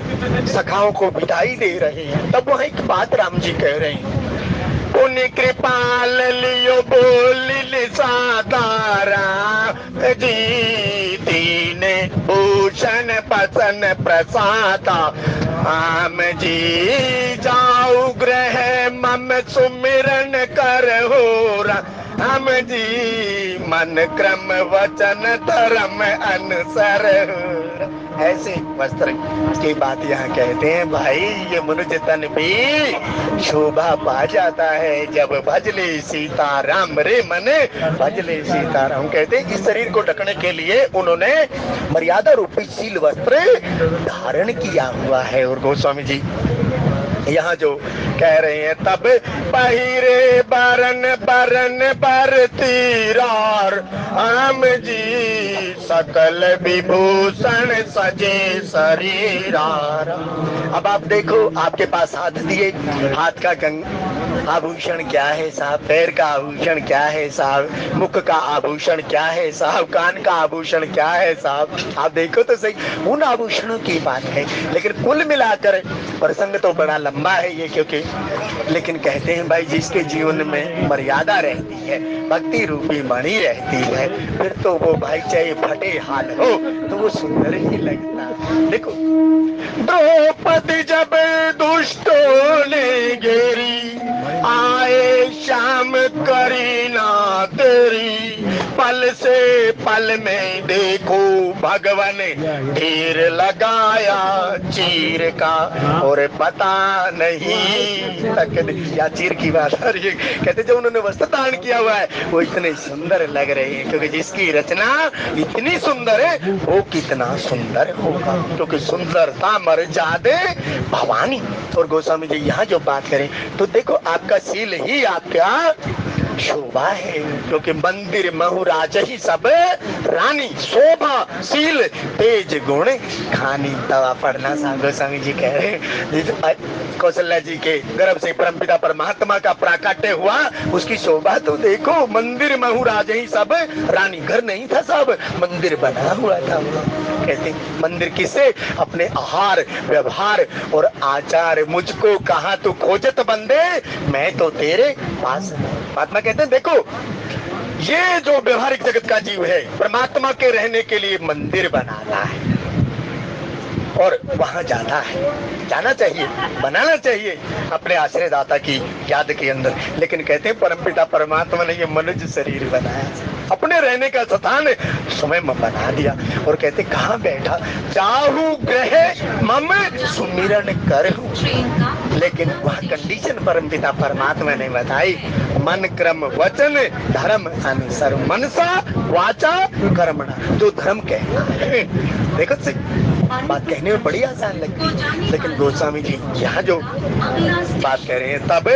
सखाओं को विदाई दे रहे हैं, तब वह एक बात राम जी कह रहे हैं, पुण्य कृपाल लियो बोलिल सादारा जी, दीन भूषण पसन प्रसादा, आम जी जाऊ ग्रह मम सुमिरन कर हो, हम जी मन क्रम वचन धर्म अनुसर। ऐसे वस्त्र की बात यहाँ कहते हैं भाई, ये मनुष्य तन भी शोभा पा जाता है जब भजले सीताराम रे मने, भजले सीताराम। कहते हैं इस शरीर को ढकने के लिए उन्होंने मर्यादा रूपी शील वस्त्र धारण किया हुआ है। और गोस्वामी जी यहाँ जो कह रहे हैं, तब पहिरे बरन बरन बर तीरार, आम जी सकल विभूषण सजे शरीरार। अब आप देखो, आपके पास हाथ दिए, हाथ का आभूषण क्या है साहब, पैर का आभूषण क्या है साहब, मुख का आभूषण क्या है साहब, कान का आभूषण क्या है साहब। आप देखो तो सही, उन आभूषणों की बात है। लेकिन कुल मिलाकर प्रसंग तो बड़ा लंबा है ये, क्योंकि लेकिन कहते हैं भाई जिसके जीवन में मर्यादा रहती है, भक्ति रूपी मणि रहती है, फिर तो वो भाई चाहे फटे हाल हो तो वो सुंदर ही लगता। देखो द्रौपदी जब दुष्टों ने घेरी, आए श्याम करीना तेरी, पल से पल में देखो भगवान ढेर लगाया चीर का, और पता नहीं तक या चीर की बात आ रही है। कहते जब उन्होंने वस्त्र धारण किया हुआ है वो इतने सुंदर लग रहे हैं, क्योंकि जिसकी रचना इतनी सुंदर है वो कितना सुंदर होगा, क्योंकि सुंदरता मर जादे भवानी। और गोस्वामी जी यहाँ जो बात करें तो देखो, आपका शील ही आपका शोभा है, क्योंकि मंदिर महुराज ही सब रानी, शोभा शील तेज गुण खानी। दवा पढ़ना साहब गोस्वामी जी कह रहे हैं, कौशल्या जी के गर्भ से परमपिता परमात्मा का प्राकट्य हुआ, उसकी शोभा तो देखो, मंदिर महुराज ही सब रानी। घर नहीं था साहब, मंदिर बना हुआ था। कहते मंदिर किसे? अपने आहार व्यवहार और आचार, मुझको कहा तू खोजत बंदे, मैं तो तेरे पास। महात्मा कहते हैं देखो, ये जो व्यवहारिक जगत का जीव है, परमात्मा के रहने के लिए मंदिर बनाता है और वहां जाता है, जाना चाहिए, बनाना चाहिए अपने आश्रयदाता की याद के अंदर। लेकिन कहते हैं परमपिता परमात्मा ने ये मनुष्य शरीर बनाया। अपने रहने का स्थान स्वयं बना दिया। और कहते कहाँ बैठा, जाहू ग्रह मम सुमिरन करहूं। लेकिन वह कंडीशन परमपिता परमात्मा ने बताई, मन क्रम वचन धर्म अनुसार, मनसा वाचा कर्मणा। जो धर्म कहना है, देखो बात कहने में बड़ी आसान लगती है, लेकिन गोस्वामी जी यहाँ जो बात कह रहे हैं, तब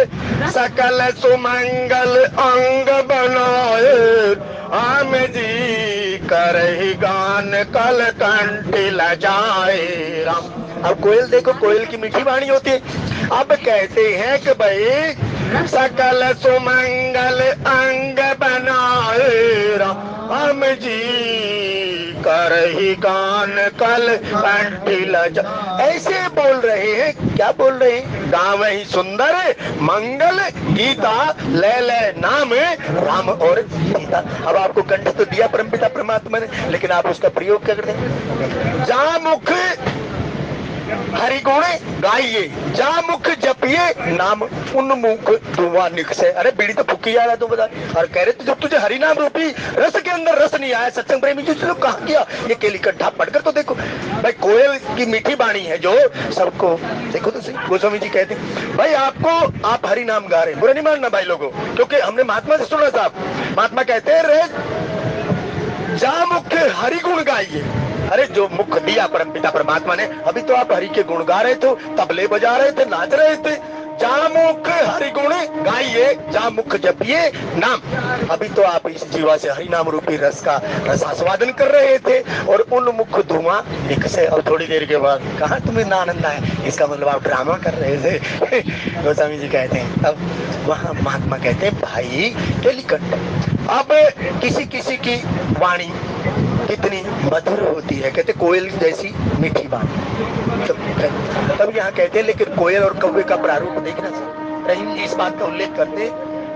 सकल सुमंगल अंग बनाए आम जी करही गान कल कंठी लजाए राम। अब कोयल देखो, कोयल की मीठी वाणी होती है। अब कहते हैं कि भाई सकल सुमंगल अंग बनाए राम जी करही गान कल कंठी लजा। ऐसे बोल रहे हैं, क्या बोल रहे हैं, गाँव ही सुंदर मंगल गीता ले ले नाम राम और सीता। अब आपको कंठ तो दिया परमपिता परमात्मा ने, लेकिन आप उसका प्रयोग क्या करते हैं, जा मुख हरि गुण गाइए, जा मुख जपिए नाम उन्मुख धुआं निकसे। अरे बीड़ी तो फूकी जा रहा है, तू बता। और कह रहे थे जब तुझे हरि नाम रूपी रस के अंदर रस नहीं आया, सत्संग प्रेमी जी लोग कहाँ किया, ये केली कट्ठा पढ़कर तो देखो भाई। कोयल की मीठी वाणी है जो सबको, देखो तो सही। गोस्वामी जी कहते भाई आपको, आप हरि नाम गा रहे, बुरा नहीं मानना भाई लोगों, क्योंकि हमने महात्मा से सुना था। महात्मा कहते हैं रे जा मुख हरि गुण गाइए। अरे जो मुख दिया परमपिता परमात्मा ने, अभी तो आप हरि के गुण गा रहे थे, तबले बजा रहे थे, नाच रहे थे। जा मुख हरि गुण गाइए, जा मुख जपिए नाम। अभी तो आप इस जीवा से हरि नाम रूपी रस का रसास्वादन कर रहे थे, और उन मुख धुआं निकसे। और थोड़ी देर के बाद कहाँ तुम्हें ना आनंद आया, इसका मतलब आप ड्रामा कर रहे थे। गोस्वामी जी कहते हैं, अब वहाँ महात्मा कहते हैं भाई टेलीकंठ, अब किसी किसी की वाणी कितनी मधुर होती है, कहते कोयल जैसी मीठी वाणी। तब यहाँ कहते हैं, लेकिन कोयल और कौवे का प्रारूप देखना चाहिए। रहीम जी इस बात का उल्लेख करते,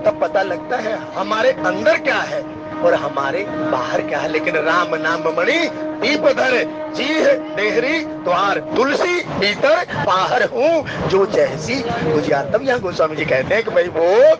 तब पता लगता है हमारे अंदर क्या है और हमारे बाहर क्या है। लेकिन राम नाम मणि दीप धर चीह देहरी द्वार, तुलसी भीतर बाहर हूँ जो जैसी गुजियार। तब यहाँ गोस्वामी जी कहते हैं कि भाई वो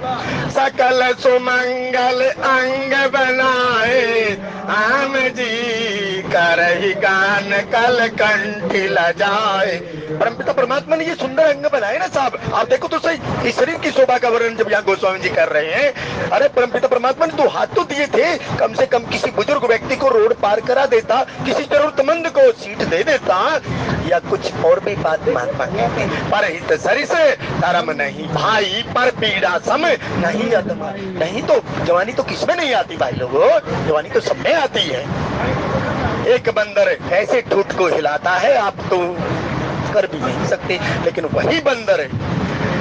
सकल सुमंगल अंग बनाए आम जी करही गान कल कंठी लजाए। परमपिता परमात्मा ने ये सुंदर अंग बनाए ना साहब, आप देखो तो सही। इस शरीर की शोभा का वर्णन जब यहाँ गोस्वामी जी कर रहे हैं, अरे परमपिता परमात्मा ने 2 हाथ तो दिए थे, कम से कम किसी बुजुर्ग व्यक्ति को रोड पार करा देता, किसी जरूरतमंद को सीट दे देता, या कुछ और भी बात महात्मा कहते हैं। पर हित सरिस धर्म नहीं भाई, पर पीड़ा सम नहीं अदमा। नहीं तो जवानी तो किसमें नहीं आती भाई लोगों, जवानी तो सब में आती है। एक बंदर ऐसे ठूठ को हिलाता है, आप तो कर भी नहीं सकते, लेकिन वही बंदर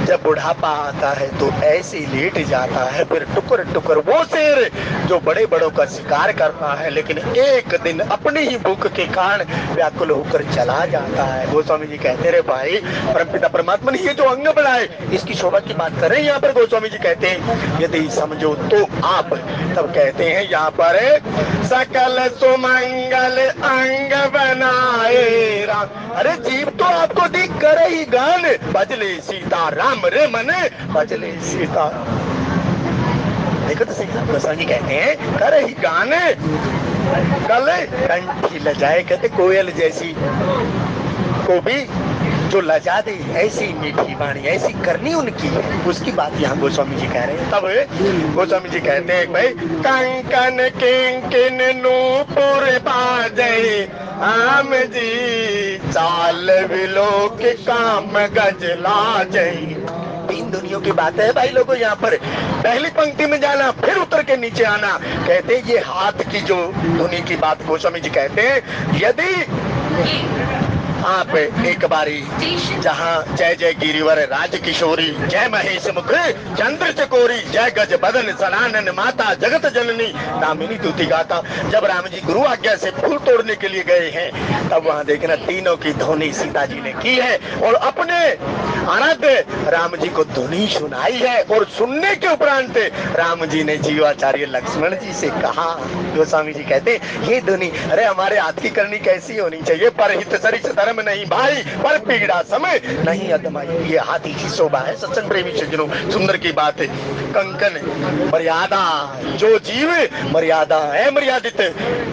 जब बुढ़ापा आता है तो ऐसे लेट जाता है, फिर टुकर टुकर वो शेर जो बड़े बड़ों का शिकार करता है, लेकिन एक दिन अपनी ही भूख के कारण व्याकुल होकर चला जाता है। गोस्वामी जी कहते रहे भाई परमपिता परमात्मा ने ये जो अंग बनाए, इसकी शोभा की बात कर रहे हैं। यहाँ पर गोस्वामी जी कहते हैं यदि समझो तो आप, तब कहते हैं यहाँ पर सकल सुमंगल अंग बनाए राम। अरे जीव तो आपको दिख कर ही गान भजले सीता राम रे मन भजले सीता। देखो तो सही, गोस्वामी कहते हैं कर ही गाने कल कंठी लजाए। कहते कोयल जैसी को भी जो लजा दे, ऐसी मीठी वाणी ऐसी करनी उनकी, उसकी बात यहाँ गोस्वामी जी कह रहे हैं। तब गोस्वामी जी कहते हैं भाई कंकन किंकिन नूपुर बाजे आम जी चाल विलोक काम गजला जई। 3 दुनियों की बात है भाई लोगों। यहाँ पर पहली पंक्ति में जाना, फिर उतर के नीचे आना। कहते ये हाथ की जो धुनी की बात गोस्वामी जी कहते हैं, यदि आप एक बारी जहाँ जय जय गिरिवर राज किशोरी, जय महेश मुख चंद्र चकोरी, जय गज बदन सनानन माता जगत जननी दामिनी तुति गाता, जब राम जी गुरु आज्ञा से फूल तोड़ने के लिए गए हैं, तब वहाँ देखना तीनों की धुनी सीता जी ने की है और अपने आराध्य राम जी को धुनी सुनाई है। और सुनने के उपरांत राम जी ने जीवाचार्य लक्ष्मण जी से कहा गोस्वामी जी कहते हैं ये धुनी, अरे हमारे हाथ की करनी कैसी होनी चाहिए, परहित सरिस धर्म नहीं भाई, पर पीड़ा समय नहीं अदमाई। ये हाथी की शोभा है सत्संग प्रेमी सज्जनों। सुंदर की बात है, कंकन मर्यादा, जो जीव मर्यादा अमर्यादित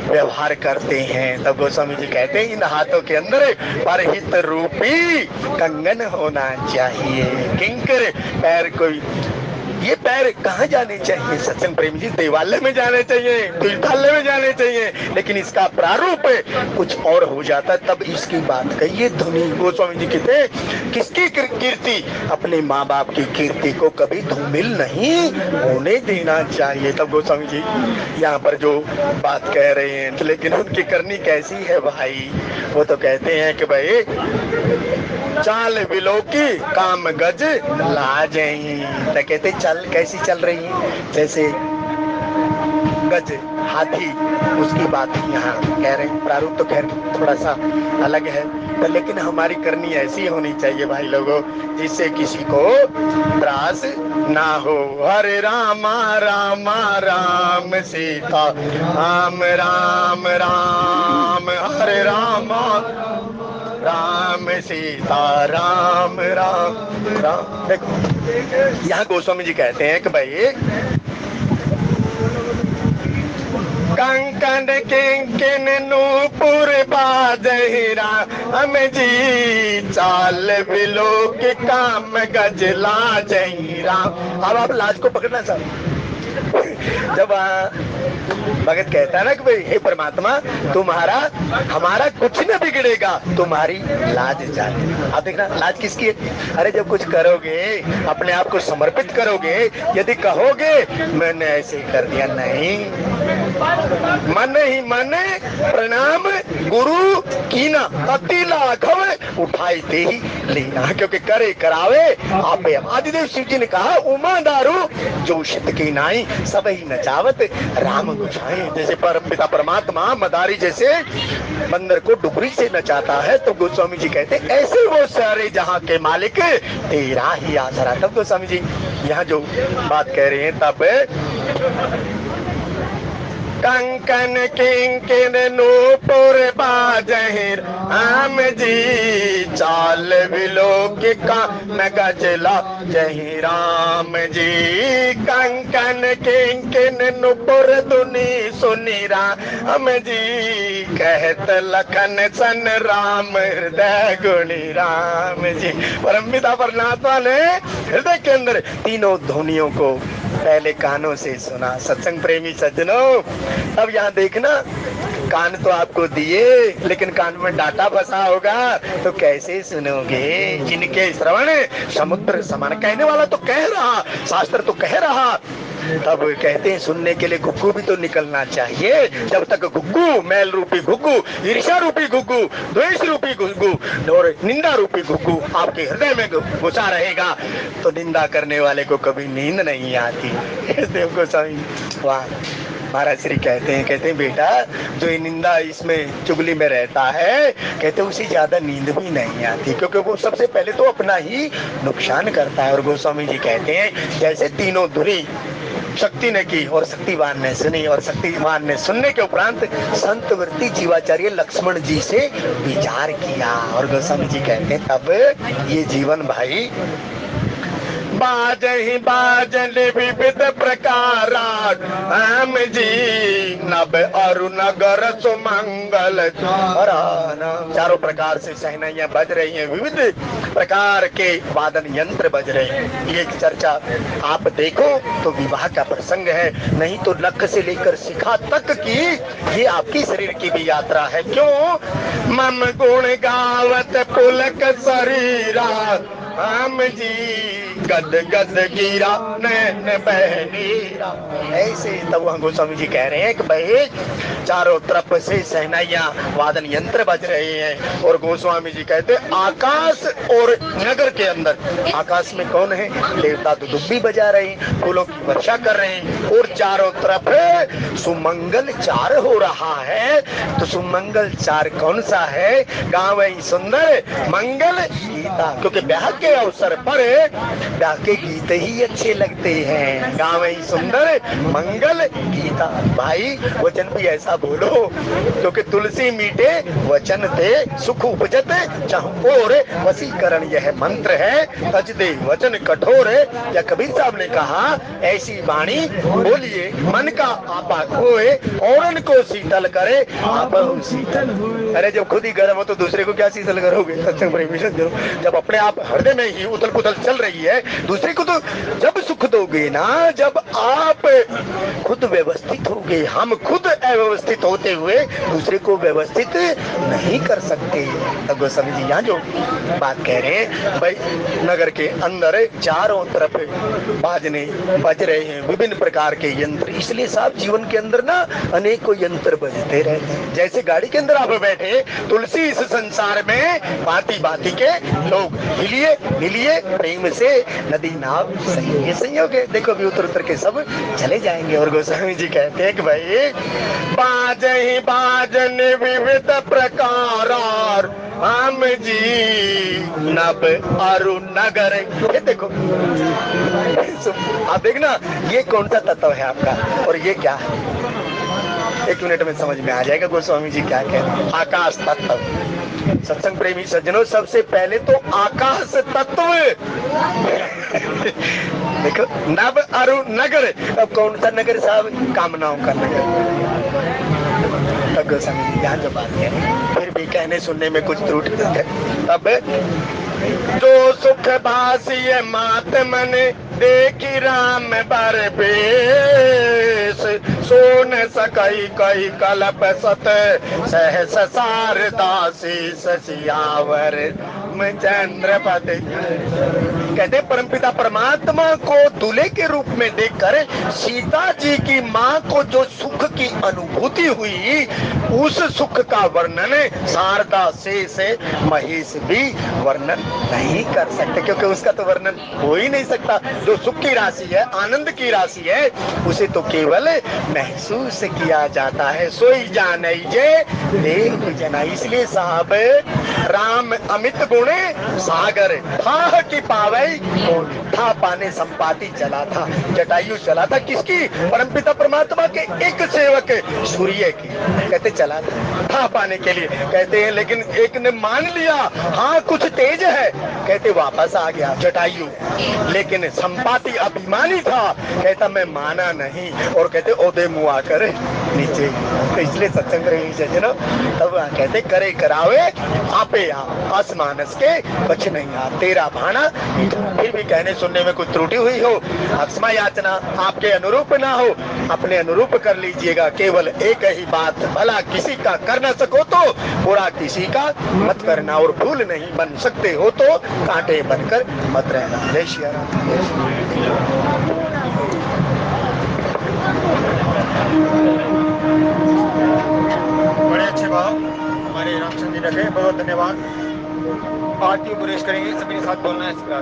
व्यवहार करते हैं, तब गोस्वामी जी कहते हैं इन हाथों के अंदर परहित रूपी कंगन होना चाहिए। किंकर पैर, कोई ये पैर कहाँ जाने चाहिए सत्संग प्रेमी जी? देवालय में जाने चाहिए, तीर्थालय में जाने चाहिए, लेकिन इसका प्रारूप कुछ और हो जाता, तब इसकी बात कही। ये धुनी गोस्वामी जी कहते हैं किसकी कीर्ति? अपने माँ बाप की कीर्ति को कभी धूमिल नहीं होने देना चाहिए। तब गोस्वामी जी यहाँ पर जो बात कह रहे हैं, लेकिन उनकी करनी कैसी है भाई? वो तो कहते हैं कि भाई चाल विलोकी काम गज लाजही, तो कहते चल कैसी चल रही है? जैसे गज हाथी, उसकी बात यहाँ कह रहे हैं। प्रारूप तो खैर थोड़ा सा अलग है, तो लेकिन हमारी करनी ऐसी होनी चाहिए भाई लोगों, जिससे किसी को त्रास ना हो। हरे रामा रामा राम सीता राम राम राम, हरे रामा राम सीता राम राम राम। देखो यहाँ गोस्वामी जी कहते हैं कि भाई कंकन किंकिन नूपुर बाजहिरा हम जी, चाल बिलो के काम गजला जहीरा। अब आप लाज को पकड़ना चाहो। जब भगत कहता है ना कि भाई हे परमात्मा तुम्हारा हमारा कुछ न बिगड़ेगा, तुम्हारी लाज जाने। आप देखना लाज किसकी है? अरे जब कुछ करोगे, अपने आप को समर्पित करोगे, यदि कहोगे मैंने ऐसे कर दिया, नहीं, मन ही मन प्रणाम गुरु कीना, अति लाघव उठाई दे ही लेना, क्योंकि करे करावे आपे। आदिदेव शिव जी ने कहा उमा दारू जोशित की नाई, सब ही नचावत राम गुछाए। जैसे परम पिता परमात्मा मदारी जैसे बंदर को डुबरी से नचाता है, तो गोस्वामी जी कहते ऐसे वो सारे जहां के मालिक तेरा ही आसरा। तब गोस्वामी जी यहाँ जो बात कह रहे हैं, तब कंकन किंकिन नूपुर बाजहिर हम जी, चाल विलोक का गजला जही राम जी। कंकन किंकिन नूपुर दुनी सुनी राम जी, कहत लखन सन राम हृदय गुणी राम जी। परम पिता परमात्मा ने हृदय के अंदर तीनों ध्वनियों को पहले कानों से सुना। सत्संग प्रेमी सज्जनों, अब यहाँ देखना, कान तो आपको दिए, लेकिन कान में डाटा फंसा होगा तो कैसे सुनोगे? जिनके श्रवण समुद्र समान, कहने वाला तो कह रहा, शास्त्र तो कह रहा, तब कहते हैं सुनने के लिए घुग्गू भी तो निकलना चाहिए। जब तक घुग्गू, मैल रूपी घुग्गू, ईर्ष्या रूपी घुग्गू, द्वेष रूपी घुग्गू और निंदा रूपी घुग्गू आपके हृदय में घुसा रहेगा, तो निंदा करने वाले को कभी नींद नहीं आती। देव गोस्वामी वाह महाराज श्री कहते हैं बेटा जो ये निंदा इसमें चुगली में रहता है, कहते उसे ज्यादा नींद भी नहीं आती, क्योंकि वो सबसे पहले तो अपना ही नुकसान करता है। और गोस्वामी जी कहते हैं जैसे तीनों धुरी शक्ति ने की और शक्तिवान ने सुनी, और शक्तिवान ने सुनने के उपरांत संत वृत्ति जीवाचार्य लक्ष्मण जी से विचार किया। और गोस्वामी जी कहते हैं तब ये जीवन भाई बाजहि बाजन विविध प्रकार हम जी, नभ अरु नगर सुमंगल। चारों प्रकार से शहनाइयां बज रही हैं, विविध प्रकार के वादन यंत्र बज रहे हैं। ये चर्चा आप देखो तो विवाह का प्रसंग है, नहीं तो लक से लेकर शिखा तक की ये आपकी शरीर की भी यात्रा है। क्यों? मम गुण गावत पुलक शरीरा हम जी, गद गद गिरा नैन बहनीरा। ऐसे तब वहाँ गोस्वामी जी कह रहे हैं कि भाई चारों तरफ से शहनाइयां वादन यंत्र बज रहे हैं। और गोस्वामी जी कहते आकाश और नगर के अंदर, आकाश में कौन है? देवता तो दुब्बी बजा रहे हैं, फूलों की वर्षा कर रहे हैं, और चारों तरफ सुमंगल चार हो रहा है। तो सुमंगल चार कौन सा है? गाँव सुंदर मंगल गीता, क्योंकि ब्याह के अवसर पर डाके गीत ही अच्छे लगते हैं, गावे सुंदर मंगल गीता। भाई वचन भी ऐसा बोलो, क्योंकि तुलसी मीठे वचन दे सुख उपजत चहुओर वसीकरण यह मंत्र है, तज दे वचन कठोर। या कबीर साहब ने कहा ऐसी वाणी बोलिए मन का आपा खोए, औरन को शीतल करे आप शीतल होए। अरे जब खुद ही गर्म हो तो दूसरे को क्या शीतल करोगे? सत्संग प्रेमी सज्जनों, जब अपने आप हृदय में ही उथल पुथल चल रही है, दूसरे को तो जब सुख दोगे ना, जब आप खुद व्यवस्थित होगे। हम खुद अव्यवस्थित होते हुए दूसरे को व्यवस्थित नहीं कर सकते। तब गोस्वामी जी यहाँ जो बात कह रहे हैं, भाई नगर के अंदर चारों तरफ बाजने बज रहे हैं, विभिन्न प्रकार के यंत्र। इसलिए साहब जीवन के अंदर ना अनेकों यंत्र बजते रहते हैं। जैसे गाड़ी के अंदर आप बैठे, तुलसी इस संसार में भांति भांति के लोग हिलिए मिलिए प्रेम से नदी नाव सही संयोग है। देखो अभी उतर उतर के सब चले जाएंगे। और गोस्वामी जी कहते हैं कि भाई बाजहि बाजन विविध प्रकार हम जी नभ अरु नगर। ये देखो आप देखना ये कौन सा तत्व है आपका और ये क्या है। 1 मिनट में समझ में आ जाएगा गोस्वामी जी क्या कहते हैं। आकाश तत्व। सत्संग प्रेमी सज्जनों, सबसे पहले तो आकाश तत्व देखो, नभ अरु नगर। अब कौन सा नगर साहब? कामनाओं का नगर। तब गोस्वामी जी यहाँ जो बात है, फिर भी कहने सुनने में कुछ त्रुटि है। अब जो सुख भासी मात मन देखी राम बर बेस, सोन सकई कई कलप सत सहस सारदासी ससियावर चंद्रपति। कहते परमपिता परमात्मा को दूल्हे के रूप में देखकर सीता जी की माँ को जो सुख की अनुभूति हुई, उस सुख का वर्णन शारदा से महेश भी वर्णन नहीं कर सकते, क्योंकि उसका तो वर्णन हो ही नहीं सकता। जो सुख की राशि है, आनंद की राशि है, उसे तो केवल महसूस किया जाता है। सोई जाने जे देव जना। इसलिए साहब राम अमित गुणे सागर था कि पावे था, पाने संपाति चला था, जटायु चला था। किसकी? परमपिता परमात्मा के एक सेवक सूर्य की। कहते चला था पाने के लिए। कहते हैं लेकिन एक ने मान लिया हाँ कुछ तेज है, कहते वापस आ गया जटायु। लेकिन संपाति अभिमानी था, कहता मैं माना नहीं, और कहते ओदे मुँह आकर नीचे। तो इसलिए सत्संग सज्जनों तब कहते करे करावे आपे आप आसमानस के कुछ नहीं आ तेरा भाना। फिर भी कहने सुनने में कुछ त्रुटि हुई हो, अक्षमा याचना, आपके अनुरूप ना हो, अपने अनुरूप कर लीजिएगा। केवल एक ही बात, भला किसी का कर न सको तो बुरा किसी का मत करना, और फूल नहीं बन सकते हो तो कांटे बनकर मत रहना। जय श्री राम। बड़े अच्छे भाव हमारे रामचंद्र जी रखे, बहुत धन्यवाद। आरती उपदेश करेंगे, सभी के साथ बोलना है इसका।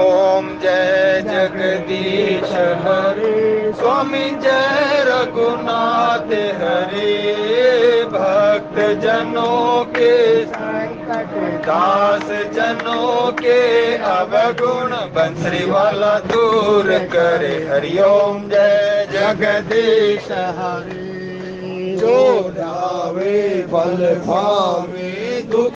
ओम जय जगदीश हरे, स्वामी जय रघुनाथ हरे, भक्त जनों के दास जनों के अवगुण बंसरी वाला दूर करे। हरिओम जय जगदीश हरे, जो रावे बल भावे दुख